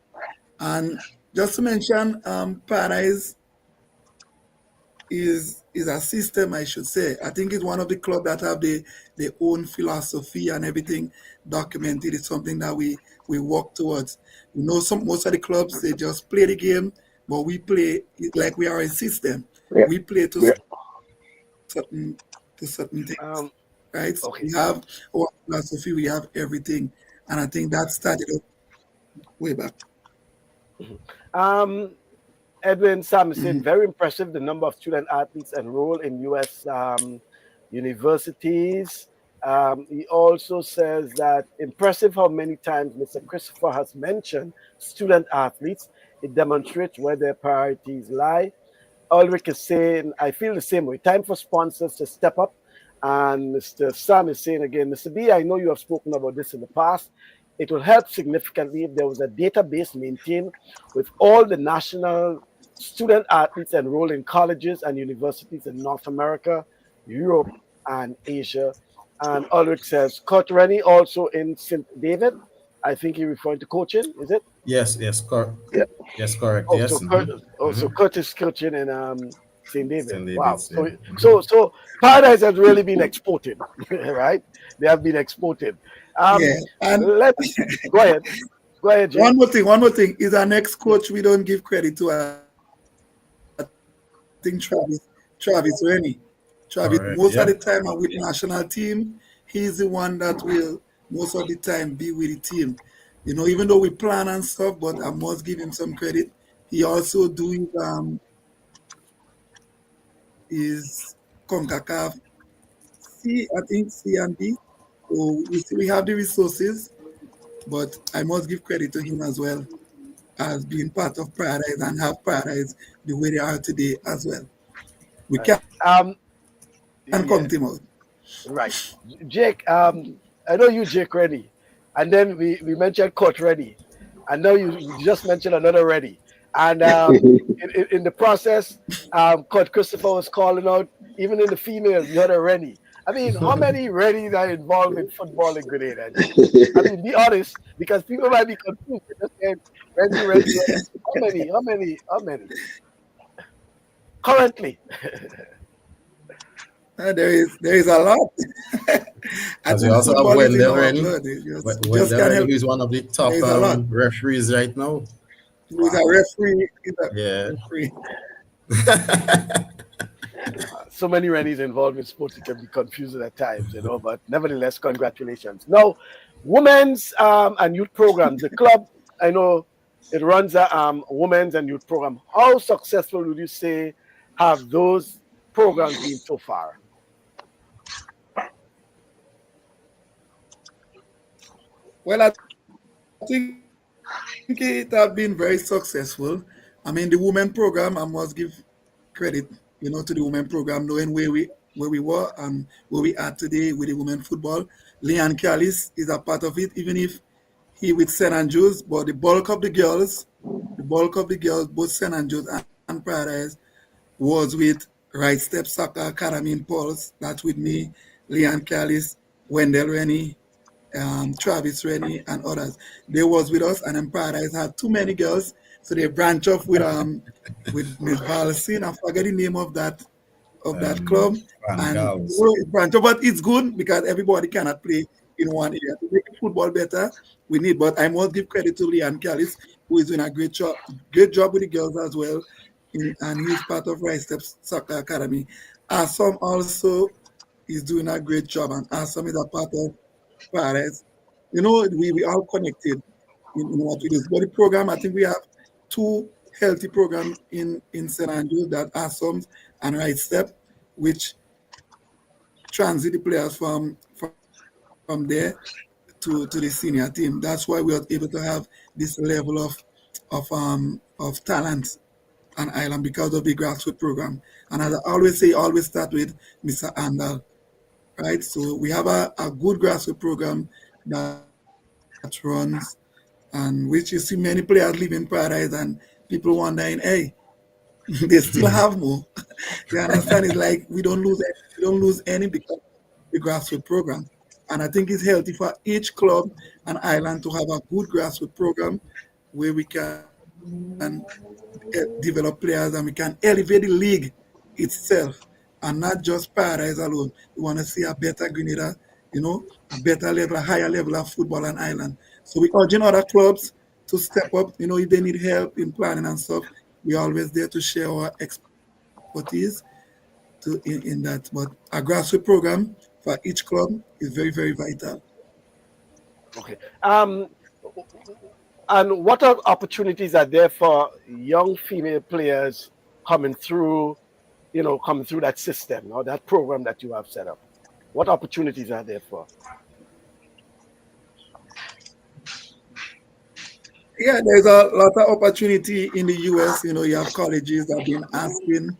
And just to mention, Paradise is a system, I should say. I think it's one of the clubs that have their own philosophy and everything documented. It's something that we work towards. Most of the clubs, they just play the game, but we play it like we are a system. Yeah. We play to certain things, right? So we have our philosophy, we have everything, and I think that started way back. Edwin Sam is saying, very impressive the number of student athletes enrolled in U.S. Universities. He also says that impressive how many times Mr. Christopher has mentioned student athletes. It demonstrates where their priorities lie. Ulrich is saying, I feel the same way. Time for sponsors to step up. And Mr. Sam is saying again, Mr. B, I know you have spoken about this in the past. It will help significantly if there was a database maintained with all the national student athletes enrolled in colleges and universities in North America, Europe, and Asia. And Ulrich says, Coach Rennie also in St. David. I think he's referring to coaching, is it? Yes, correct. Yeah. Yes, correct. Oh, yes. So Kurt is coaching in St. David. St. David's, wow. yeah. So Paradise has really been exported, right? They have been exported. And go ahead. Go ahead, Jay. One more thing. Is our next coach we don't give credit to? I think Travis Rennie. Travis, most of the time I'm with the national team, he's the one that will most of the time be with the team. Even though we plan and stuff, but I must give him some credit. He also do his CONCACAF C, I think C and D. So we have the resources, but I must give credit to him as well as being part of Paradise and have Paradise the way they are today as well. We can come to him out. Right. Jake, I know you, Jake Rennie. And then we mentioned Coach Rennie. And now you just mentioned another Rennie. And in the process, Coach Christopher was calling out, even in the females, you had a Rennie. I mean, how many Rennies are involved in football in Grenada? I mean, be honest, because people might be confused. Just saying, Rennie. How many? Currently. There is a lot. As you also have Wendell Rennie. Wendell Rennie is one of the top referees right now. He's a referee. Referee. So many Rennies involved in sports, it can be confusing at times, but nevertheless, congratulations. Now, women's and youth programs, the club, I know it runs a women's and youth program. How successful would you say have those programs been so far? Well, I think it have been very successful. I mean, the women program, I must give credit, to the women program, knowing where we were and where we are today with the women football. Leon Callis is a part of it, even if he with St. Andrews, but the bulk of the girls, both St. Andrews and Paradise, was with Right Step Soccer Academy in Pulse. That's with me, Leon Callis, Wendell Rennie, Travis Rennie, and others. They was with us, and then Paradise had too many girls, so they branch off with Miss Valsine. I forget the name of that club, Van and Gals. it branch off. But it's good because everybody cannot play in one area. To make the football better, we need. But I must give credit to Leon Callis, who is doing a great job with the girls as well, and he's part of Rice Steps Soccer Academy. Assam also is doing a great job, and Assam is a part of Paradise. We all connected in what we do. But the program, I think we have two healthy programs in St. Andrews, that are some and Right Step, which transit the players from there to the senior team. That's why we are able to have this level of talent on Island because of the grassroots program. And as I always say, always start with Mr. Andal, right? So we have a good grassroots program that runs, and which you see many players leaving Paradise, and people wondering, hey, they still have more. You understand? It's like we don't lose any because of the grassroots program. And I think it's healthy for each club and island to have a good grassroots program where we can develop players and we can elevate the league itself, and not just Paradise alone. We want to see a better Grenada, a better level, a higher level of football and island. So we urging other clubs to step up. If they need help in planning and stuff, we're always there to share our expertise in that. But a grassroots program for each club is very, very vital. Okay. And what opportunities are there for young female players coming through, coming through that system or that program that you have set up? What opportunities are there for? Yeah, there's a lot of opportunity in the US. You have colleges that have been asking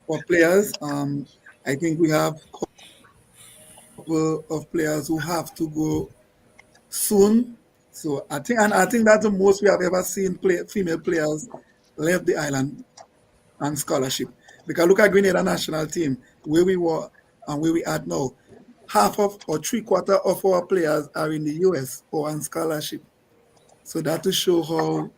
for players. I think we have a couple of players who have to go soon. So I think that's the most we have ever seen female players left the island on scholarship. Because look at Grenada national team, where we were and where we at now. Half of or three-quarter of our players are in the US or on scholarship. So that to show how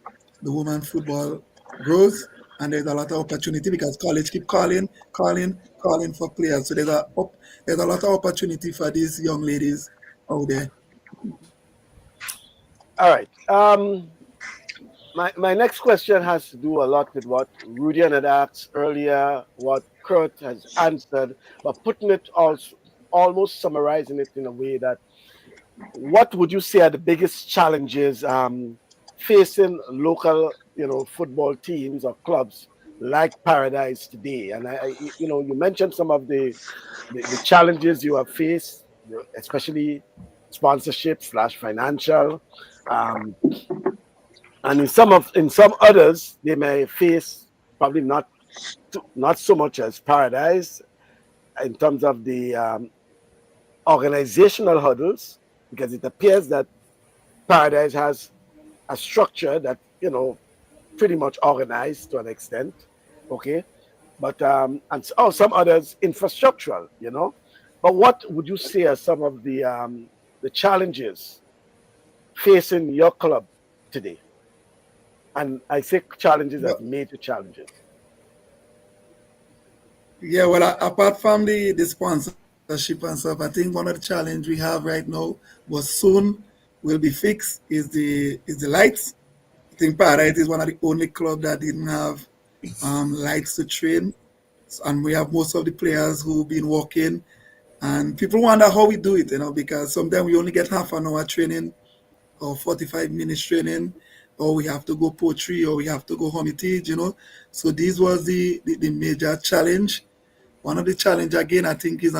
the women football grows, and there's a lot of opportunity because college keep calling for players. So there's a lot of opportunity for these young ladies out there. All right. My next question has to do a lot with what Rudian had asked earlier, what Kurt has answered, but putting it also almost summarizing it in a way that what would you say are the biggest challenges facing local, football teams or clubs like Paradise today? And you mentioned some of the challenges you have faced, especially sponsorship slash financial. Um, and in some others they may face probably not so much as Paradise in terms of the organizational hurdles, because it appears that Paradise has a structure that pretty much organized to an extent, okay, but some others infrastructural, but what would you say are some of the challenges facing your club today? And I say challenges as But major challenges. yeah, well, apart from the sponsorship and stuff, I think one of the challenge we have right now, but soon will be fixed, is the lights. I think Paradise is one of the only club that didn't have lights to train. and we have most of the players who've been working. And people wonder how we do it, because sometimes we only get half an hour training or 45 minutes training, or we have to go poetry, or we have to go hermitage. So this was the major challenge. One of the challenge again, I think, is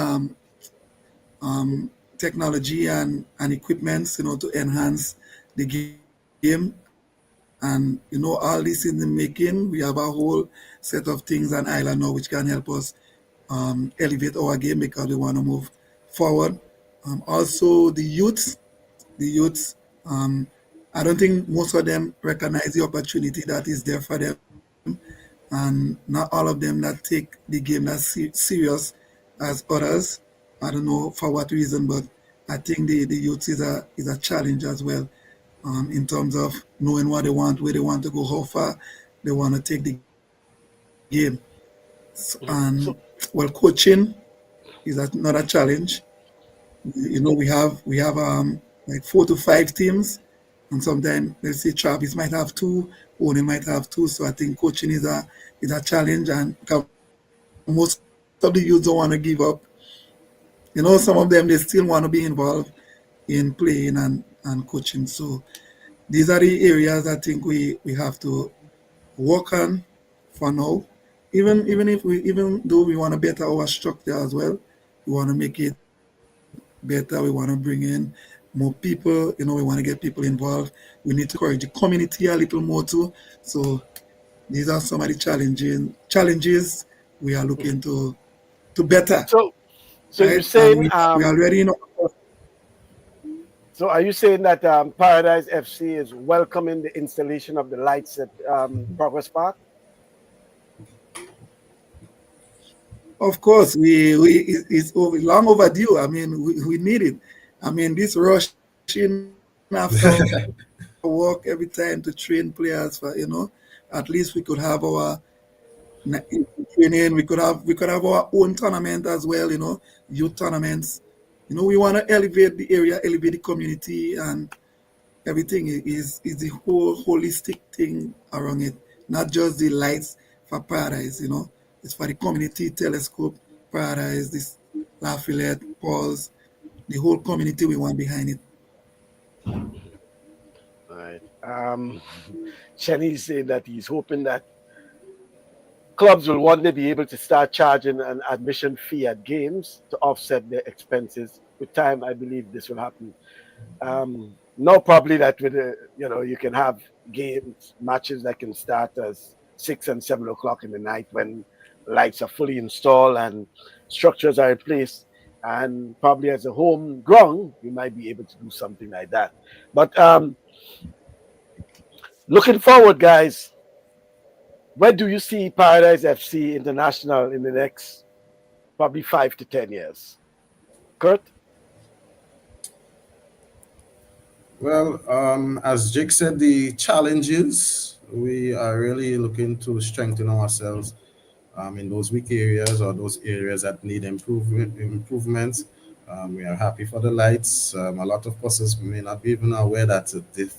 technology and equipments, to enhance the game. And all this in the making. We have a whole set of things on island now which can help us elevate our game because we want to move forward. Also, the youths, I don't think most of them recognize the opportunity that is there for them, and not all of them that take the game that serious as others. I don't know for what reason, but I think the youth is a challenge as well, in terms of knowing what they want, where they want to go, how far they want to take the game. And well, So coaching is another challenge. We have like 4 to 5 teams, and sometimes let's say Travis might have two, Oni might have two. So I think coaching is a challenge, and 'cause most of the youth don't want to give up. Some of them, they still want to be involved in playing and coaching. So these are the areas I think we have to work on for now. Even though we want to better our structure as well, we want to make it better. We want to bring in more people. We want to get people involved. We need to encourage the community a little more too. So these are some of the challenges we are looking to better, so so you're right? And saying we already know. so are you saying that Paradise FC is welcoming the installation of the lights at Progress Park? Of course, it's long overdue. I mean, we need it. I mean, this rushing after work every time to train players at least we could have our training. We could have our own tournament as well. Youth tournaments. We want to elevate the area, elevate the community, and everything is the whole holistic thing around it, not just the lights for Paradise. It's for the community, Telescope, Paradise, this Lafayette, Paul's, the whole community we want behind it. All right. Chenny is saying that he's hoping that clubs will one day be able to start charging an admission fee at games to offset their expenses. With time, I believe this will happen. No, probably that with you can have games matches that can start as 6 and 7 o'clock in the night when lights are fully installed and structures are in place. And probably as a home ground, you might be able to do something like that. But looking forward, guys, where do you see Paradise FC International in the next probably 5 to 10 years? Kurt? Well, as Jake said, the challenges we are really looking to strengthen ourselves in those weak areas or those areas that need improvements. We are happy for the lights. A lot of persons may not be even aware that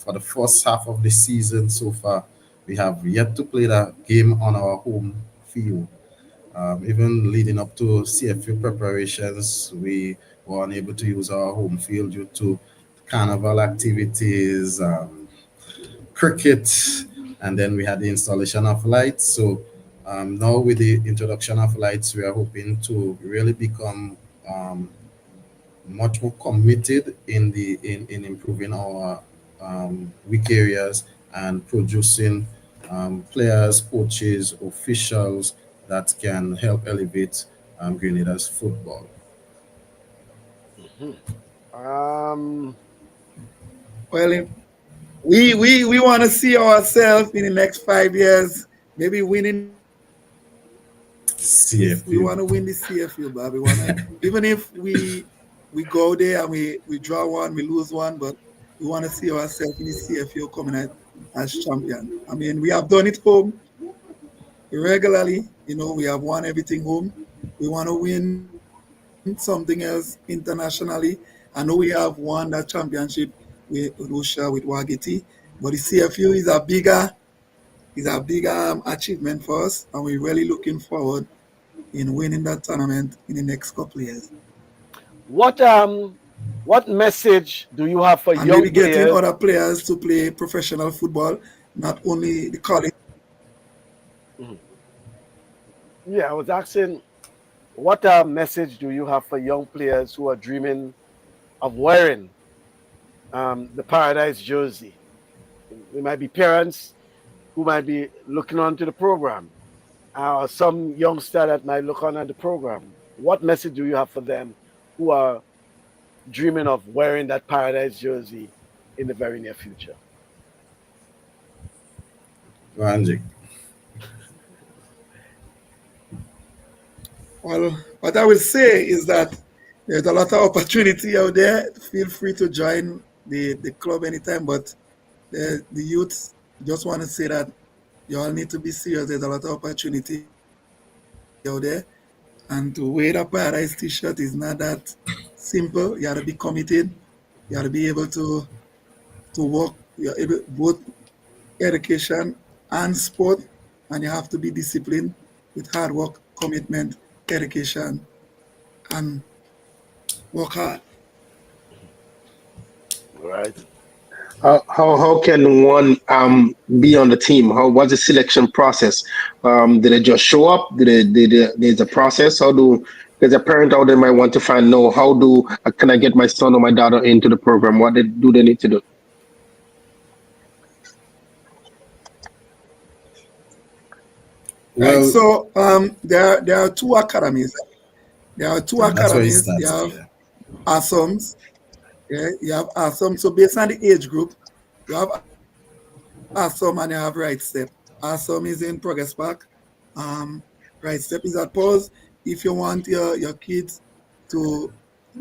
for the first half of the season so far, we have yet to play the game on our home field. Even leading up to CFU preparations, we were unable to use our home field due to carnival activities, cricket, and then we had the installation of lights. So now with the introduction of lights, we are hoping to really become much more committed in improving our weak areas and producing players, coaches, officials that can help elevate Grenada's football. Mhm. Um, Well, we want to see ourselves in the next 5 years, maybe winning the CFU. We want to win the CFU. CFU, but even if we go there and we draw one, we lose one, but we want to see ourselves in the CFU coming out as champion. I mean, we have done it home regularly. We have won everything home. We want to win something else internationally. I know we have won that championship with Russia, with Wagiti, but the CFU is a bigger achievement for us, and we're really looking forward in winning that tournament in the next couple of years. What message do you have for And young maybe getting players? other players to play professional football, not only the college. Mhm. Yeah, I was asking, what message do you have for young players who are dreaming of wearing the Paradise jersey? There might be parents who might be looking onto the program, or some youngster that might look on at the program. What message do you have for them who are dreaming of wearing that Paradise jersey in the very near future? Ranjik. Well, what I will say is that there's a lot of opportunity out there. Feel free to join the club anytime, but the youth just want to say that you all need to be serious. There's a lot of opportunity out there. And to wear a Paradise t-shirt is not that simple. You got to be committed. You got to be able to work. You're able both education and sport, and you have to be disciplined with hard work, commitment, education, and work hard. Right? How can one be on the team? How what's the selection process? Did they just show up? There's a process? How do there's a parent out there might want to find know how do can I get my son or my daughter into the program? Do they need to do? Right. Well, So there are two academies. There are two that's where it academies. You starts. have Yeah. ASOMs. Yeah, you have ASOM. So based on the age group, you have ASOM and you have Right Step. ASOM is in Progress Park. Um, Right Step is at pause. If you want your kids to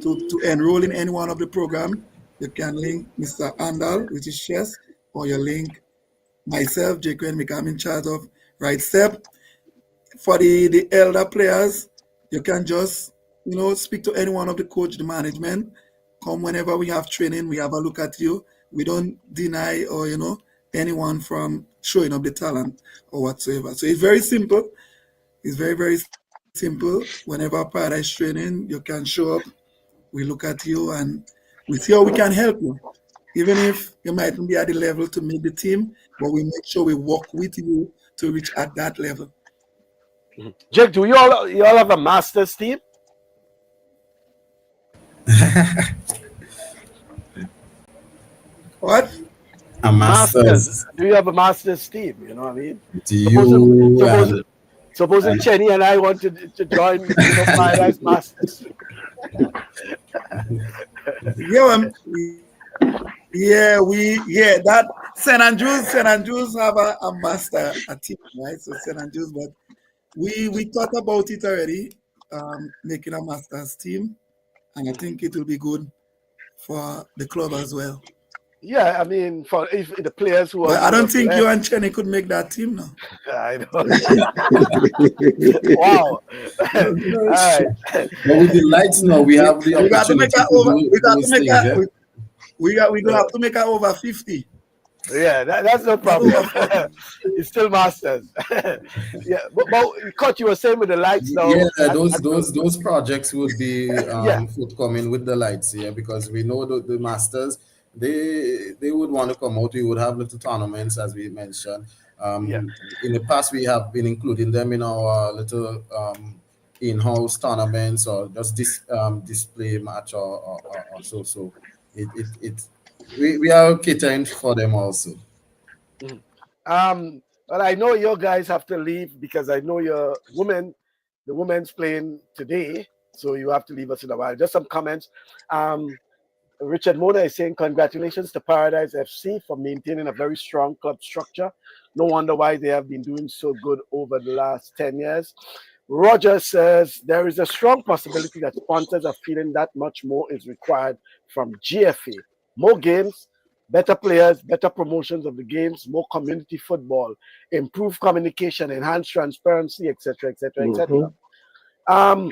to enroll in any one of the program, you can link Mr. Andal, which is chess, or you link myself, Jake, because I'm in charge of Right Step. For the elder players, you can just speak to any one of the coach, the management. Come whenever we have training, we have a look at you. We don't deny or anyone from showing up the talent or whatsoever. So it's very simple. It's very simple. Whenever Paradise training, you can show up. We look at you and we see how we can help you. Even if you mightn't be at the level to meet the team, but we make sure we work with you to reach at that level. Mhm. Jake, do you all have a masters team? What? A Masters. master's. Do you have a masters team? You know what I mean? Do Supposing you supposing supposing and Chenny and I wanted to join, Paradise Masters. Yeah, that St. Andrews have a master a team, right? So St. Andrews, but we thought about it already, making a masters team, and I think it will be good for the club as well. Yeah, I mean, for if the players who But I would don't have think you left, and Chenny could make that team now. I know. Wow. All right. but with the lights now, we have the We got to make opportunity a to over. do We got to those make things. a. Yeah. We gonna have to make a over 50, Yeah, that's no not over problem. 40. It's still masters. Yeah, but Coach, you were saying with the lights now. Yeah, those projects would be Yeah, forthcoming with the lights, yeah, because we know the masters they would want to come out. We would have little tournaments as we mentioned. yeah. In the past, we have been including them in our little in-house tournaments or just display match or so. So it we are catering for them also. Mhm. But I know you guys have to leave because I know the women's playing today, so you have to leave us in a while. Just some comments. Um, Richard Mona is saying, congratulations to Paradise FC for maintaining a very strong club structure. No wonder why they have been doing so good over the last 10 years. Roger says, there is a strong possibility that sponsors are feeling that much more is required from GFA. More games, better players, better promotions of the games, more community football, improved communication, enhanced transparency, etc., etc., etc. Mhm. Um,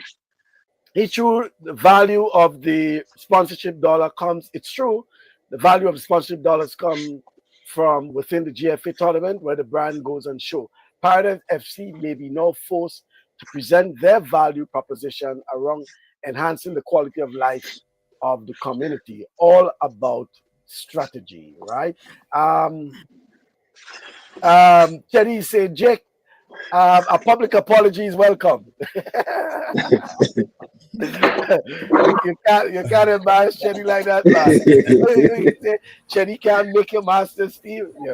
it's true. The value of the sponsorship dollar comes. It's true. The value of the sponsorship dollars come from within the GFA tournament where the brand goes on show. Paradise FC may be now forced to present their value proposition around enhancing the quality of life of the community, all about strategy, right? Chetty say, Jake, a public apology is welcome. You can't embarrass Chetty like that, man. You say Chetty can't make your master Steve. Yeah.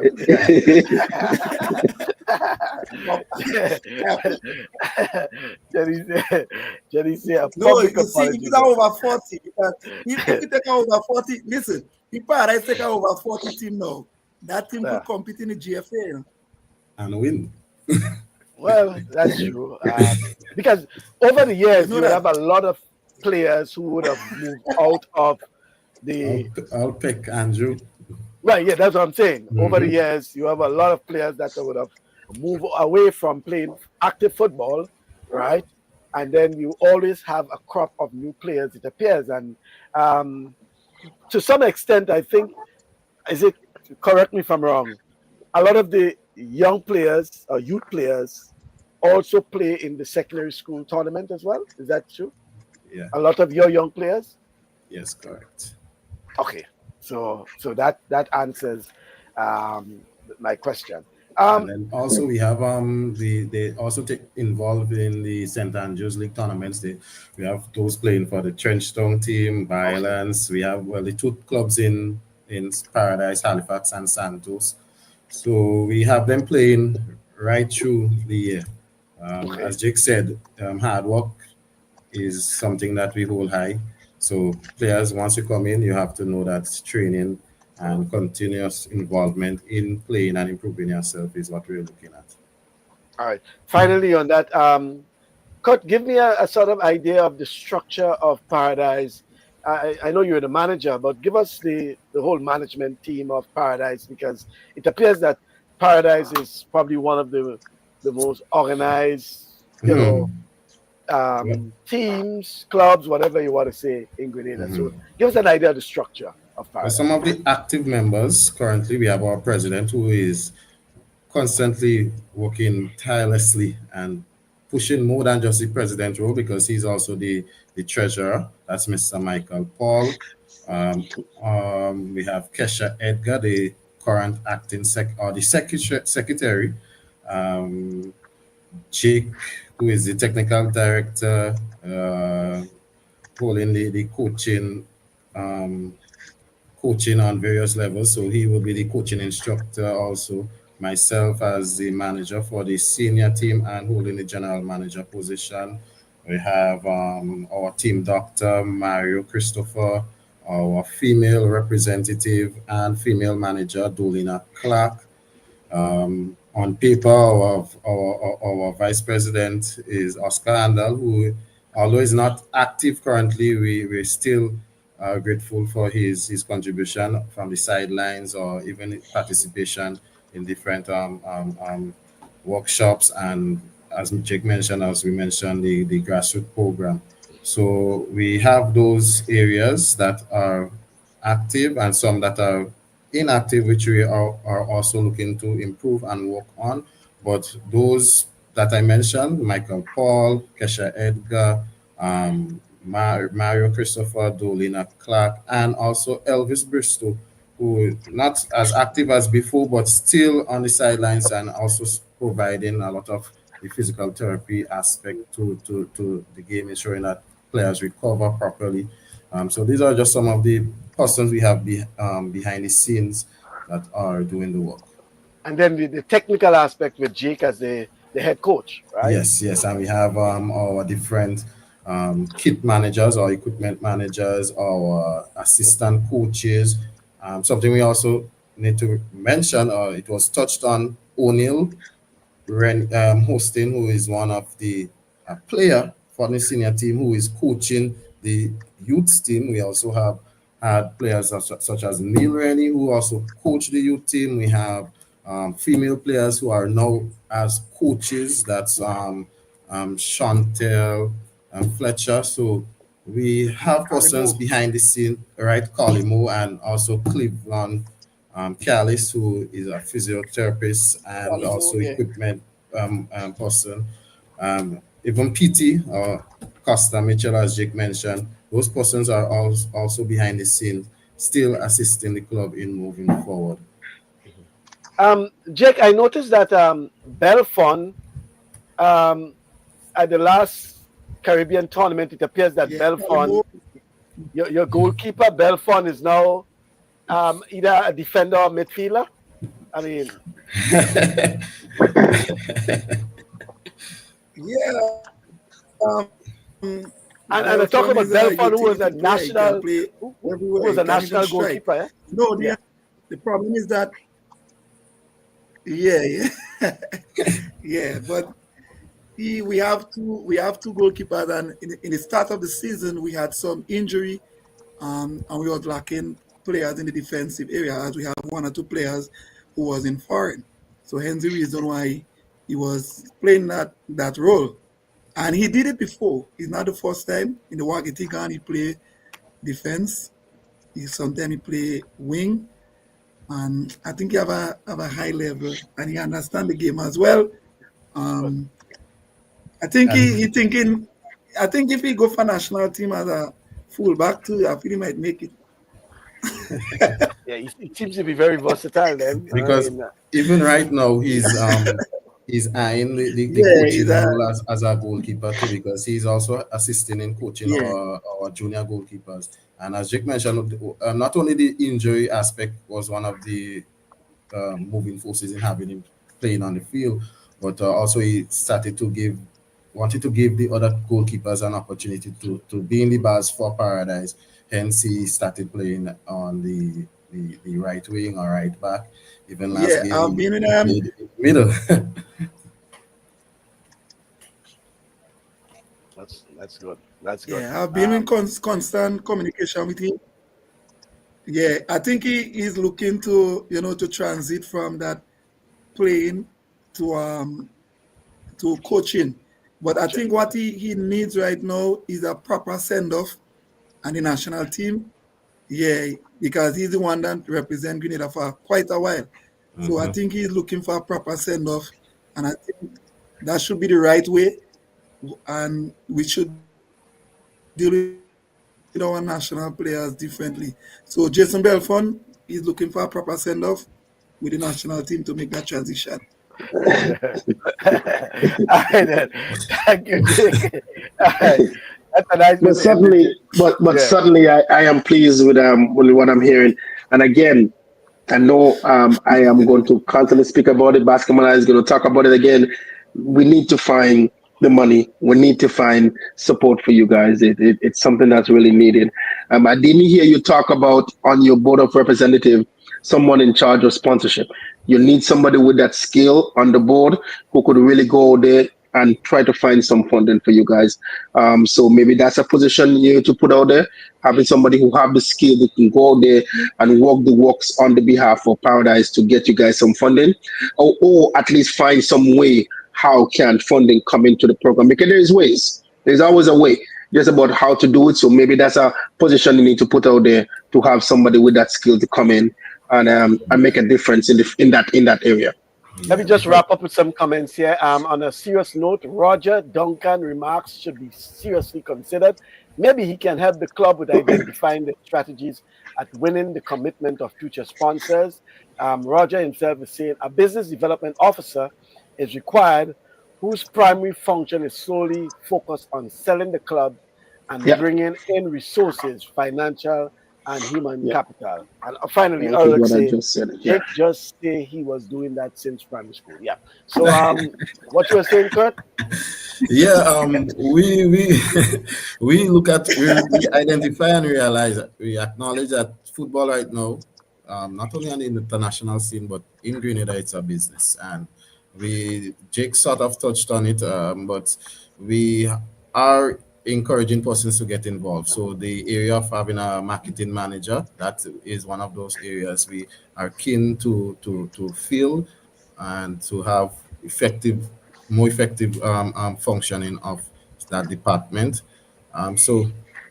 Chetty say a No, public you see, if apology. it's over 40, because if you take over 40, listen, if Paradise take over 40 team now, that team Yeah. could compete in the GFA. And win. Well, that's true. Because over the You years, know you would that? have a lot of players who would have moved out of the. I'll pick Andrew. Right, yeah, that's what I'm saying. Over the Mm-hmm. years, you have a lot of players that would have moved away from playing active football, right? And then you always have a crop of new players, it appears. And um, to some extent, I think, is it, correct me if I'm wrong, a lot of the young players or youth players also play in the secondary school tournament as well. Is that true? Yeah. A lot of your young players? Yes, correct. Okay. So that answers my question. And then also we have they also take involved in the St. Andrews League tournaments. We have those playing for the Trenchtown team, Okay. Violence. We have the two clubs in Paradise, Halifax, and Santos. So we have them playing right through the year. Okay. As Jake said, hard work is something that we hold high. So players, once you come in, you have to know that training and continuous involvement in playing and improving yourself is what we're looking at. All right. Finally, on that, Kurt, give me a sort of idea of the structure of Paradise. I know you're the manager, but give us the whole management team of Paradise, because it appears that Paradise is probably one of the most organized, Mhm. Yeah. teams, clubs, whatever you want to say in Grenada. So Mhm. give us an idea of the structure of Well, some Paradise. of the active members currently, we have our president who is constantly working tirelessly and pushing more than just the president role because he's also the treasurer. That's Mr. Michael Paul. Um, we have Kesha Edgar, the current acting or the secretary. Um, Jake, who is the technical director, holding the um, coaching on various levels. So he will be the coaching instructor also. Myself as the manager for the senior team and holding the general manager position. We have our team doctor, Mario Christopher, our female representative and female manager, Dolina Clark. On paper, our vice president is Oscar Handel, who, although is not active currently, we're still grateful for his contribution from the sidelines or even participation in different workshops and, as Jake mentioned, as we mentioned, the grassroots program. So we have those areas that are active and some that are inactive, which we are also looking to improve and work on. But those that I mentioned, Michael Paul, Kesha Edgar, Mario Christopher, Dolina Clark, and also Elvis Bristol, who not as active as before, but still on the sidelines and also providing a lot of the physical therapy aspect to the game, ensuring that players recover properly. So these are just some of the persons we have behind the scenes that are doing the work. And then the technical aspect with Jake as the head coach, right? Yes, yes, and we have our different kit managers, our equipment managers, our assistant coaches. Something we also need to mention, it was touched on, O'Neill hosting, who is one of the player for the senior team, who is coaching the youth team. We also have had players such as Neil Rennie, who also coach the youth team. We have female players who are now as coaches. That's Chantel and Fletcher. So we have persons Carimo. behind the scene, right? Colimo and also Cleveland Callis, who is a physiotherapist and Carimo, also yeah. equipment person. even PT or Costa Mitchell, as Jake mentioned, those persons are also behind the scenes, still assisting the club in moving forward. Jake, I noticed that Belfon um, at the last Caribbean tournament, it appears that Yeah, Belfon, Palmo, your goalkeeper Belfon, is now either a defender or midfielder. I mean, yeah. and I Belfon talk is about a Belfon, who utility was a player. He can national, play who everywhere. was He a can even national strike. goalkeeper. Yeah, No, yeah. the problem is that yeah, yeah, yeah. But we have two goalkeepers, and in the start of the season we had some injury, and we was lacking players in the defensive area as we have one or two players who was in foreign. So hence the reason why he was playing that role. And he did it before. It's not the first time in the Wagitigan he play defense. Sometimes he play wing, and I think he have a high level and he understand the game as well. Good. Um, I think And he thinking. I think if he go for national team as a fullback too, I feel he might make it. Yeah, he seems to be very versatile. Then I because mean, even right now he's eyeing the Yeah, coaching he's a role as a goalkeeper too, because he's also assisting in coaching yeah, our junior goalkeepers. And as Jake mentioned, not only the injury aspect was one of the moving forces in having him playing on the field, but also he wanted to give the other goalkeepers an opportunity to be in the bars for Paradise. Hence, he started playing on the right wing or right back. Even last yeah. game, I've been in he played in the middle. that's good. That's good. Yeah, I've been in constant communication with him. Yeah, I think he is looking to transit from that playing to coaching. But I Coaching. think what he needs right now is a proper send off and the national team. Yeah, because he's the one that represent Grenada for quite a while. So I Mhm. think he's looking for a proper send off, and I think that should be the right way. And we should deal with our national players differently. So Jason Belfon is looking for a proper send off with the national team to make that transition. All right, then. Thank you, Jake. All right. That's a nice way But to end the certainly, day. but Yeah. certainly, I am pleased with what I'm hearing. And again, I know I am going to constantly speak about it. Basketball is going to talk about it again. We need to find the money. We need to find support for you guys. It's something that's really needed. I didn't hear you talk about on your board of representative someone in charge of sponsorship. You need somebody with that skill on the board who could really go there and try to find some funding for you guys. So maybe that's a position you need to put out there. Having somebody who have the skill that can go out there and work the works on the behalf of Paradise to get you guys some funding, or at least find some way how can funding come into the program, because there is ways. There's always a way. Just about how to do it. So maybe that's a position you need to put out there to have somebody with that skill to come in and make a difference in that area. Let me Yeah, just because wrap up with some comments here. On a serious note, Roger Duncan remarks should be seriously considered. Maybe he can help the club with identifying the strategies at winning the commitment of future sponsors. Roger himself is saying a business development officer is required whose primary function is solely focused on selling the club and Yeah, bringing in resources, financial and human yeah. capital. And finally, That is Ehrlich what I say just said. Yeah. Jake just say he was doing that since primary school. Yeah. So what you were saying, Kurt? yeah, we we look at we identify and realize that we acknowledge that football right now, not only on the international scene but in Grenada, it's a business, and we Jake sort of touched on it, but we are encouraging persons to get involved. So the area of having a marketing manager, that is one of those areas we are keen to fill and to have more effective functioning of that department. So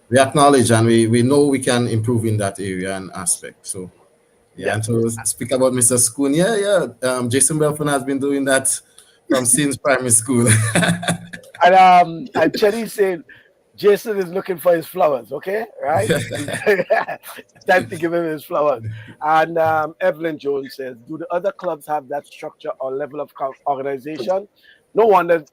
we acknowledge and we know we can improve in that area and aspect. So yeah, Yeah. and to speak about Mr. Schoon, Jason Belfon has been doing that from since primary school. And Chenny said, Jason is looking for his flowers, okay? Right? It's time to give him his flowers. And Evelyn Jones says, do the other clubs have that structure or level of organization? No wonder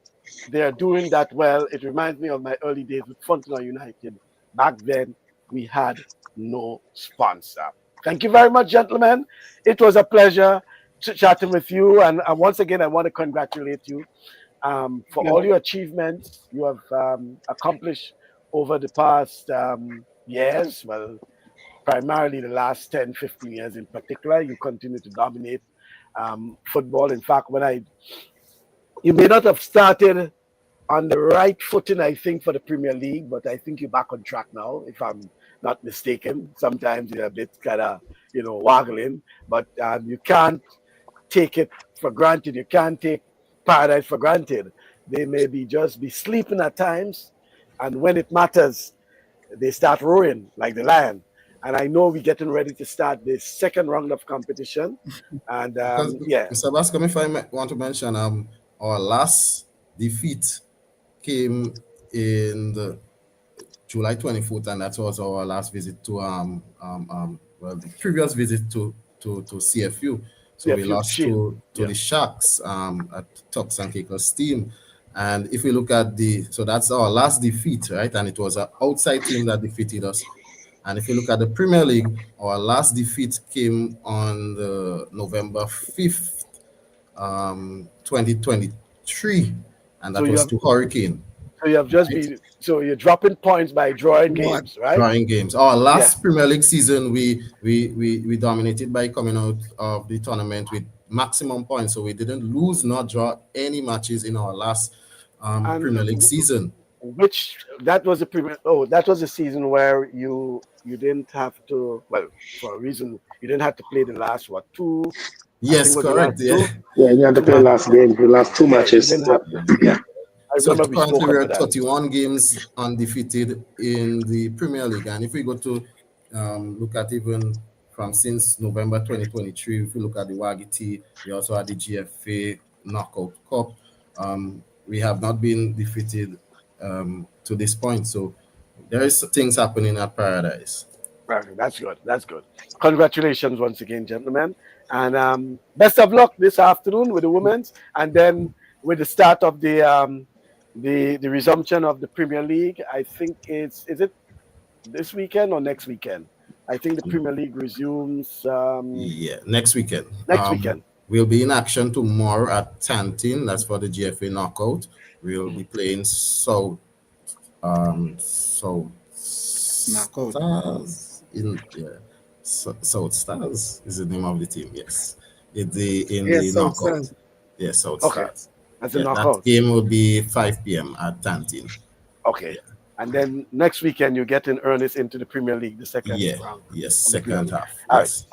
they're doing that well. It reminds me of my early days with Fontana United. Back then, we had no sponsor. Thank you very much, gentlemen. It was a pleasure chatting with you. And once again, I want to congratulate you for all your achievements you have accomplished over the past years. Well, primarily the last 10, 15 years in particular, you continue to dominate football. In fact, you may not have started on the right footing, I think, for the Premier League, but I think you're back on track now, if I'm not mistaken. Sometimes you're a bit kind of, waggling, but you can't take it for granted. You can't take Paradise for granted. They may just be sleeping at times, and when it matters, they start roaring like the lion. And I know we're getting ready to start the second round of competition. And Because yeah, Mr. Bascom, if I want to mention, our last defeat came in the July 24th, and that was our last visit to well, the previous visit to CFU. So yeah, we lost Shield. to the Sharks at Tux and Caker's team. And if we look at so that's our last defeat, right? And it was an outside team that defeated us. And if you look at the Premier League, our last defeat came on the November 5th, 2023, and that was to Hurricane. So you have just been, so you're dropping points by drawing games, right? Drawing games. Our last Premier League season, we dominated by coming out of the tournament with maximum points. So we didn't lose nor draw any matches in our last Premier League season. That was a season where you didn't have to, well, for a reason, you didn't have to play the last two. Yes, correct. Yeah, you had to play last game, the last two matches. I remember we currently spoke we're about that. 31 games undefeated in the Premier League, and if we go to look at even from since November 2023, if we look at the WAGT, we also had the GFA Knockout Cup. We have not been defeated to this point, so there is things happening at Paradise. Right, that's good. That's good. Congratulations once again, gentlemen, and best of luck this afternoon with the women's, and then with the start of the resumption of the Premier League. I think is it this weekend or next weekend? I think the Premier League resumes. Next weekend. Next weekend. We'll be in action tomorrow at Tantin. That's for the GFA knockout. We'll be playing South Stars South Stars is the name of the team. Yes, the knockout. Yes, South Stars. That's a knockout. That game will be 5 p.m. at Tantin. Okay. Yeah. And then next weekend you get in earnest into the Premier League, the second round. Yes, second half. All right.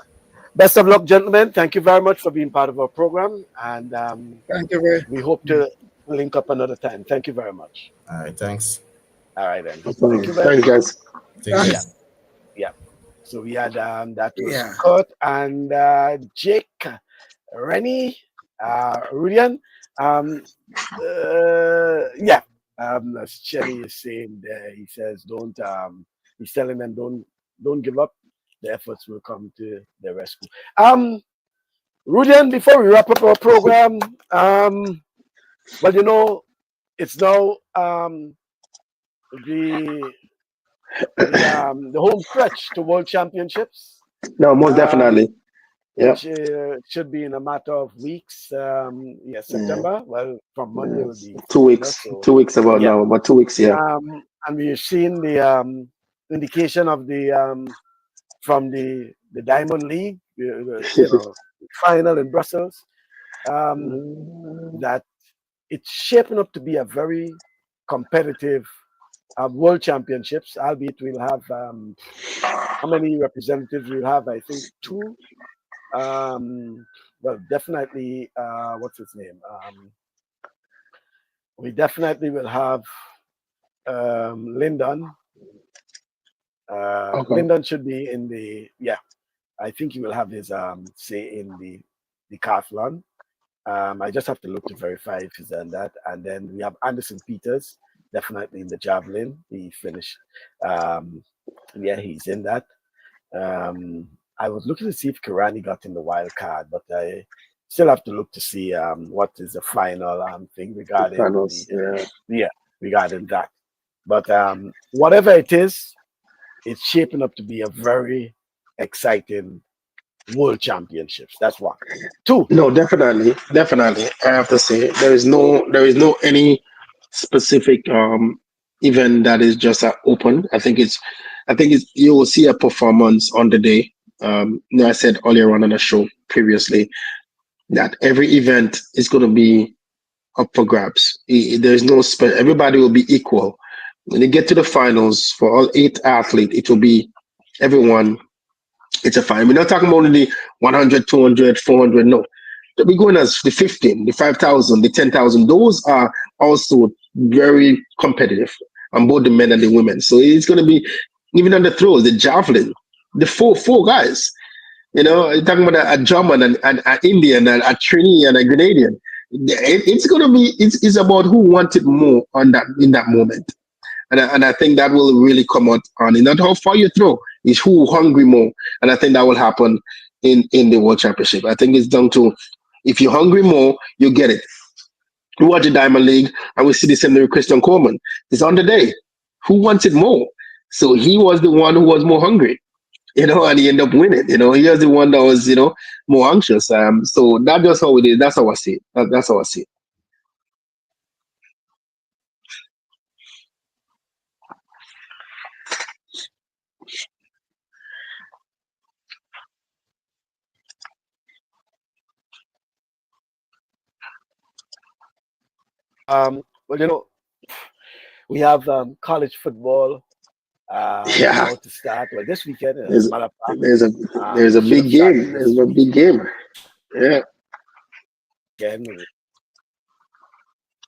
Best of luck, gentlemen. Thank you very much for being part of our program. And thank you very. We hope to link up another time. Thank you very much. All right, thanks. All right then. Thank you, guys. Yeah. So we had that was Kurt and Jake, Rennie, Rudian. As Cherry is saying there, he says he's telling them don't give up. The efforts will come to their rescue. Rudian, before we wrap up our program, it's now the home stretch to World Championships. No, most definitely. Which should be in a matter of weeks. September. Well, from Monday will be 2 weeks. 2 weeks now, about 2 weeks. And we've seen the indication of the from the Diamond League, final in Brussels, that it's shaping up to be a very competitive World Championships. Albeit we'll have how many representatives we'll have? I think 2. Well, definitely. What's his name? We definitely will have Lyndon. Lyndon should be in the. I think he will have his say in the decathlon. I just have to look to verify if he's done that. And then we have Anderson Peters, definitely in the javelin. He finished. Um, yeah, he's in that. I was looking to see if Karani got in the wild card, but I still have to look to see what is the final thing The regarding finals, yeah. yeah, regarding that. But whatever it is, it's shaping up to be a very exciting world championships. That's one. Two. No, definitely, definitely. I have to say there is no any specific event that is just open. I think it's you will see a performance on the day. I said earlier on the show previously that every event is going to be up for grabs. There's no everybody will be equal. When you get to the finals for all eight athletes, it will be everyone. It's a fine. We're not talking about the 100, 200, 400. No. We're going as the 15, the 5,000, the 10,000. Those are also very competitive on both the men and the women. So it's going to be, even on the throws, the javelin, the four guys. You're talking about a German and an Indian and a Trini and a Grenadian. It's going to be, it's about who wanted more on that in that moment. And I think that will really come out on it. Not how far you throw, is who hungry more. And I think that will happen in the World Championship. I think it's down to if you're hungry more, you get it. We watch the Diamond League and we see the same thing with Christian Coleman. It's on the day. Who wanted more? So he was the one who was more hungry, and he ended up winning. He was the one that was, more anxious. So that's just how it is. That's how I see it. That's how I see it. Well, we have college football Yeah. about to start. Well, this weekend, as a There's matter of fact, there's a there's a should have big started game. this There's a big game. Yeah. weekend.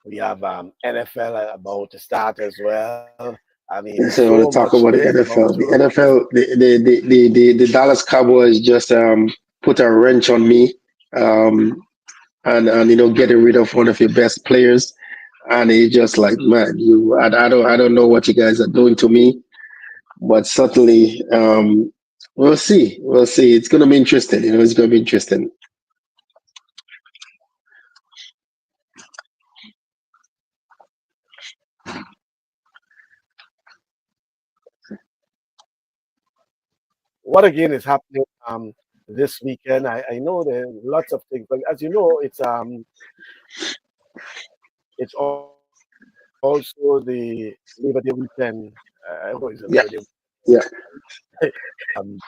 We have NFL about to start as well. I mean, so So to much talk about the things about NFL, the to. NFL, the Dallas Cowboys just put a wrench on me, um, and getting rid of one of your best players, and it's just like, man, I don't know what you guys are doing to me, but certainly we'll see. It's gonna be interesting. It's gonna be interesting. What again is happening this weekend? I know there are lots of things, but as you know, it's also the Labor Day weekend. Oh, it's a Yeah, Labor Day yeah. um,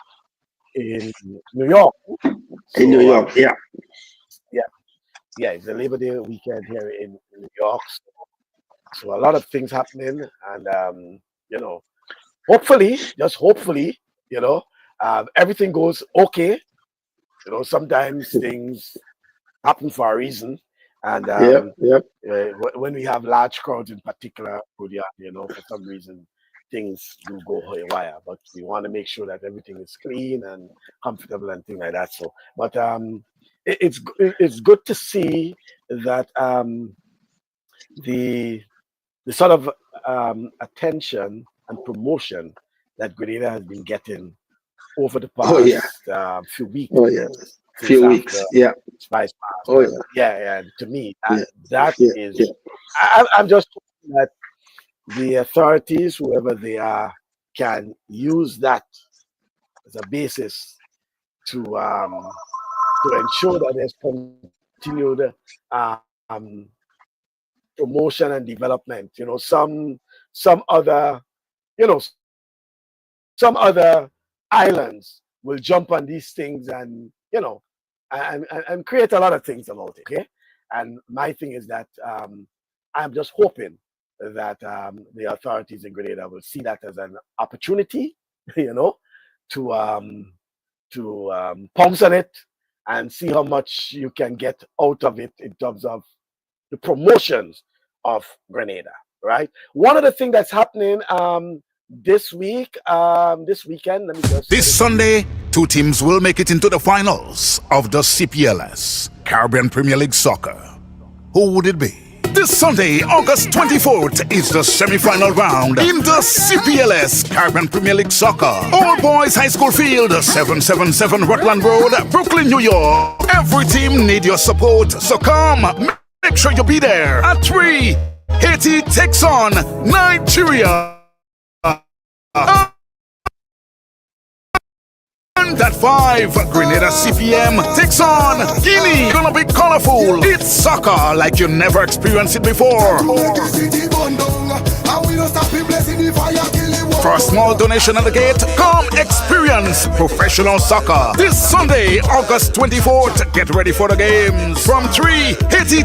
in New York. In New So York, yeah. yeah, yeah, it's the Labor Day weekend here in New York. So a lot of things happening, and you know, hopefully, just hopefully, you know, everything goes okay. Sometimes things happen for a reason, and Yep, yep. when we have large crowds in particular, yeah, for some reason things do go haywire. But we want to make sure that everything is clean and comfortable and things like that. So, but it's good to see that the the sort of attention and promotion that Grenada has been getting over the Oh yeah, past few weeks oh yeah. since Few after weeks, yeah. Spice passed. Oh And yeah, yeah, yeah, to me, yeah, that yeah, yeah. is, I'm just hoping that the authorities, whoever they are, can use that as a basis to um, to ensure that there's continued um, promotion and development. Some other you know some other islands will jump on these things and and create a lot of things about it. Okay, and my thing is that I'm just hoping that the authorities in Grenada will see that as an opportunity, you know, to pounce on it and see how much you can get out of it in terms of the promotions of Grenada. Right. One of the things that's happening this week, this weekend, let me just... This Sunday, two teams will make it into the finals of the CPLS, Caribbean Premier League Soccer. Who would it be? This Sunday, August 24th, is the semi-final round in the CPLS, Caribbean Premier League Soccer. All Boys High School Field, 777 Rutland Road, Brooklyn, New York. Every team need your support, so come. Make sure you be there. At 3, Haiti takes on Nigeria. And at 5, Grenada CPM takes on Guinea. Gonna be colorful. It's soccer like you never experienced it before. For a small donation at the gate, come experience professional soccer. This Sunday, August 24th. Get ready for the games. From 3, Haiti.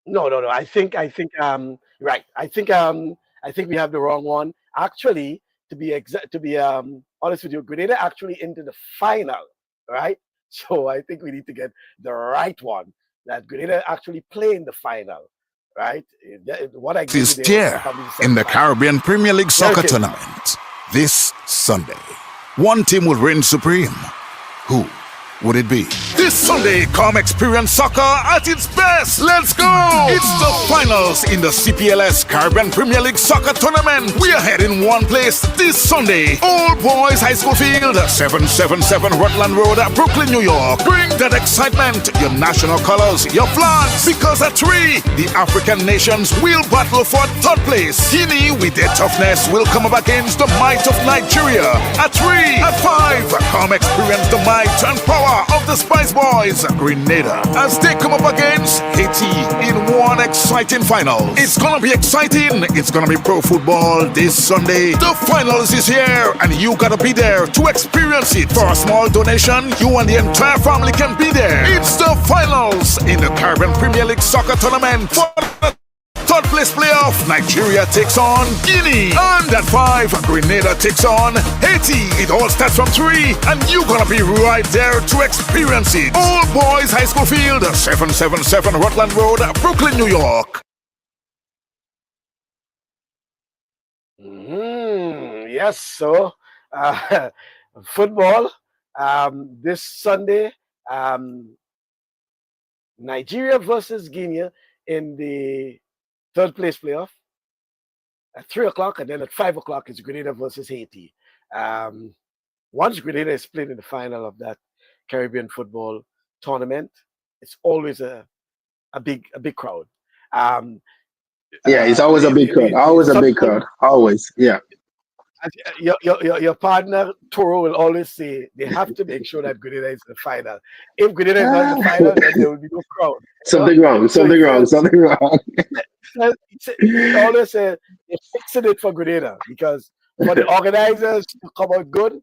No. I think right. I think we have the wrong one. Actually, to be honest with you, Grenada actually into the final, right? So I think we need to get the right one. That Grenada actually play in the final, right? What I Is here in the Caribbean Premier League Soccer Tournament this Sunday. One team will reign supreme. Who would it be? This Sunday, come experience soccer at its best. Let's go! It's the finals in the CPLS Caribbean Premier League Soccer Tournament. We are heading one place this Sunday. All Boys High School Field, 777 Rutland Road, Brooklyn, New York. Bring that excitement, your national colors, your flags. Because at 3, the African nations will battle for 3rd place. Guinea, with their toughness, will come up against the might of Nigeria. At 3, at 5, come experience the might and power of the Spice Boys, Grenada, as they come up against Haiti in one exciting final. It's gonna be exciting. It's gonna be pro football this Sunday. The finals is here, and you gotta be there to experience it. For a small donation, you and the entire family can be there. It's the finals in the Caribbean Premier League Soccer Tournament. For the 3rd place playoff, Nigeria takes on Guinea. And at 5, Grenada takes on Haiti. It all starts from 3, and you're gonna be right there to experience it. All Boys High School Field, 777 Rutland Road, Brooklyn, New York. Yes, so football this Sunday, Nigeria versus Guinea in the 3rd place playoff at 3 o'clock, and then at 5 o'clock is Grenada versus Haiti. Once Grenada is playing in the final of that Caribbean football tournament, it's always a big crowd. It's always a big crowd. Always a big crowd. Always, yeah. Your partner Toro will always say they have to make sure that Grenada is in the final. If Grenada is not in the final, then there will be no crowd. Something wrong. He always said they're fixing it for Grenada because for the organizers to come out good,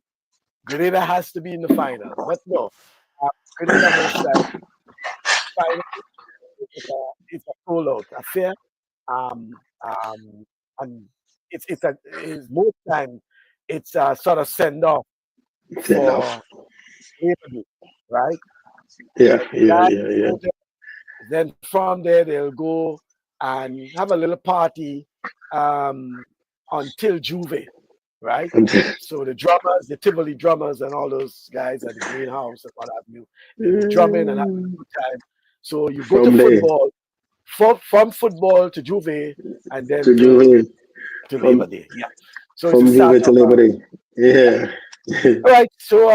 Grenada has to be in the final. But no, Grenada makes that final. It's a full-out affair, and it's most time it's a sort of send off for everybody, right? Yeah. Then from there they'll go and have a little party until Juve, right? So the drummers, the Tivoli drummers, and all those guys at the greenhouse and what have you, they'll be drumming and having a good time. So you go to football, from football to Juve, and then to Labor Day. Yeah. So from Juve to Labor Day. Yeah. All right. So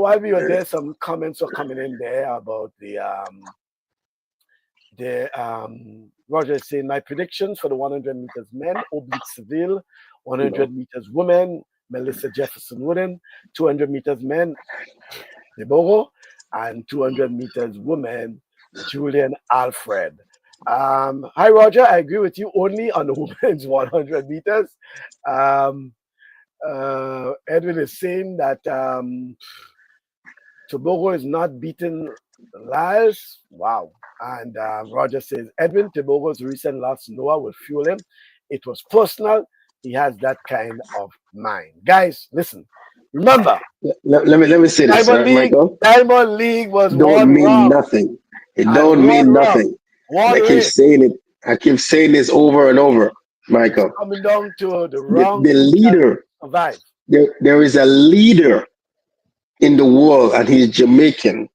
while we were there, some comments were coming in there about Roger is saying my predictions for the 100 meters men, Oblique Seville, 100 meters women, Melissa Jefferson Wooden, 200 meters men, Debogo, and 200 meters women, Julian Alfred. Hi Roger, I agree with you only on the women's 100 meters. Edwin is saying that Tobago is not beating Lyles. Wow. And Roger says, Edwin, Tobago's recent loss, Noah, will fuel him. It was personal. He has that kind of mind. Guys, listen. Remember. Let me say this, Michael. Diamond League was don't mean nothing. It don't mean nothing. I keep saying it. I keep saying this over and over. Michael. It's coming down to the The round who shall leader, survive. there is a leader in the world, and he's Jamaican.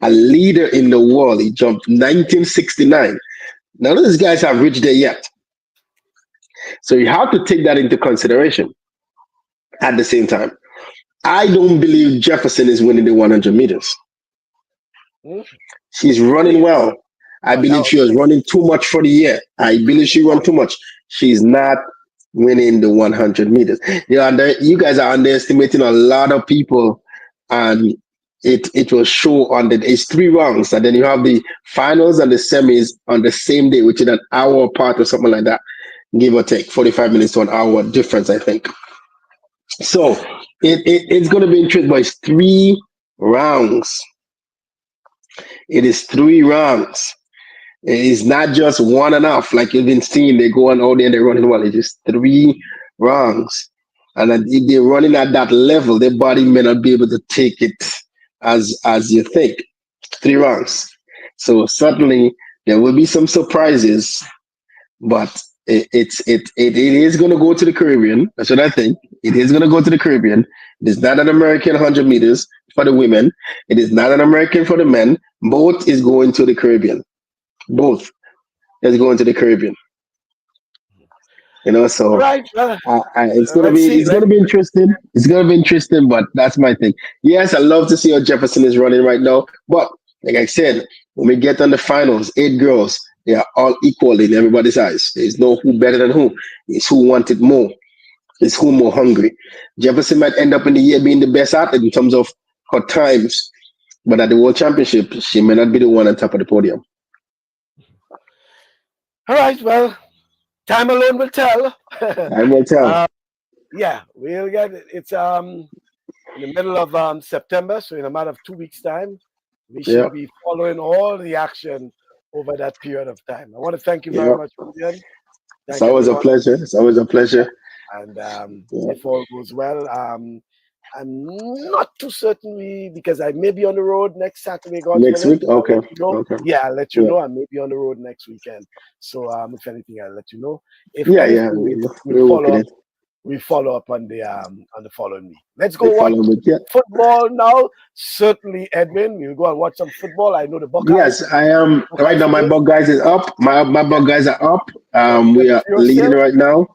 A leader in the world. He jumped 1969. None of these guys have reached there yet. So you have to take that into consideration at the same time. I don't believe Jefferson is winning the 100 meters. Hmm? She's running well. I Well, that believe was she was running too much for the year. I believe she ran too much. She's not winning the 100 meters. You guys are underestimating a lot of people, and it will show on it's 3 rounds, and then you have the finals and the semis on the same day, which is an hour apart or something like that, give or take 45 minutes to an hour difference, I think. So it's going to be interesting, but it's 3 rounds. It is 3 rounds. It's not just one and off like you've been seeing. They go on all day and they're running well. It's just 3 rounds. And if they're running at that level, their body may not be able to take it as you think. 3 rounds. So certainly there will be some surprises, but it is going to go to the Caribbean. That's what I think. It is going to go to the Caribbean. It is not an American 100 meters for the women. It is not an American for the men. Both is going to the Caribbean. Both is going to the Caribbean. So right. Well, it's let's see. gonna be interesting. It's gonna be interesting, but that's my thing. Yes, I love to see how Jefferson is running right now. But like I said, when we get on the finals, 8 girls, they are all equal in everybody's eyes. There's no who better than who. It's who wanted more. It's who more hungry. Jefferson might end up in the year being the best athlete in terms of her times, but at the World Championship, she may not be the one on top of the podium. All right. Well, time alone will tell. I will tell. Yeah, we'll get it. It's in the middle of September, so in a matter of 2 weeks' time, we Yeah. should be following all the action over that period of time. I want to thank you very Yeah. much, Julian. It's Thank always a everyone. pleasure. It's always a pleasure. And Yeah. if all goes well, I'm not too certain because I may be on the road next Saturday, God Next willing. week? Okay. You know. Okay. Yeah, I'll let you Yeah. know. I may be on the road next weekend. So if anything, I'll let you know. If Yeah. anything, We're working it. we follow up on the following week. Let's go We watch follow it. Yeah. football now. Certainly, Edwin, we'll go and watch some football. I know the Buckeyes. Yes, I am. Right now, my Buckeyes is up. My Buckeyes are up. We are leading right now.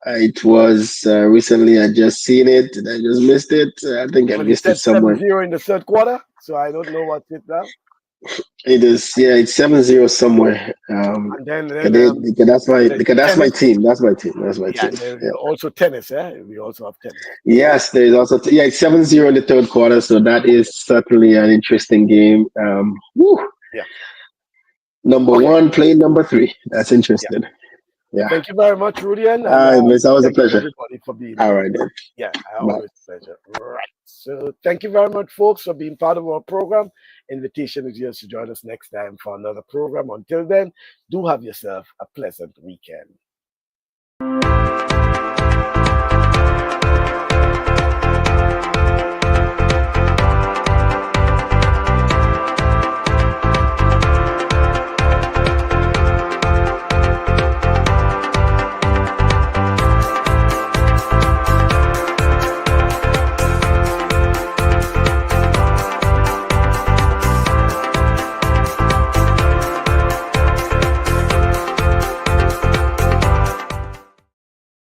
It was recently. I just seen it. I just missed it. I think I missed it somewhere. 7-0 in the third quarter. So I don't know what's it now. It is. Yeah, it's 7-0 somewhere. And then that's my team. That's my team. Yeah, there's also tennis. We also have tennis. Yes, there's also it's 7-0 in the third quarter, so that is certainly an interesting game. Yeah. Number one playing number 3. That's interesting. Yeah. Thank you very much, Rudian. It's always a pleasure. Everybody for being all right then. Yeah, always a pleasure. Right. So thank you very much, folks, for being part of our program. Invitation is yours to join us next time for another program. Until then, do have yourself a pleasant weekend.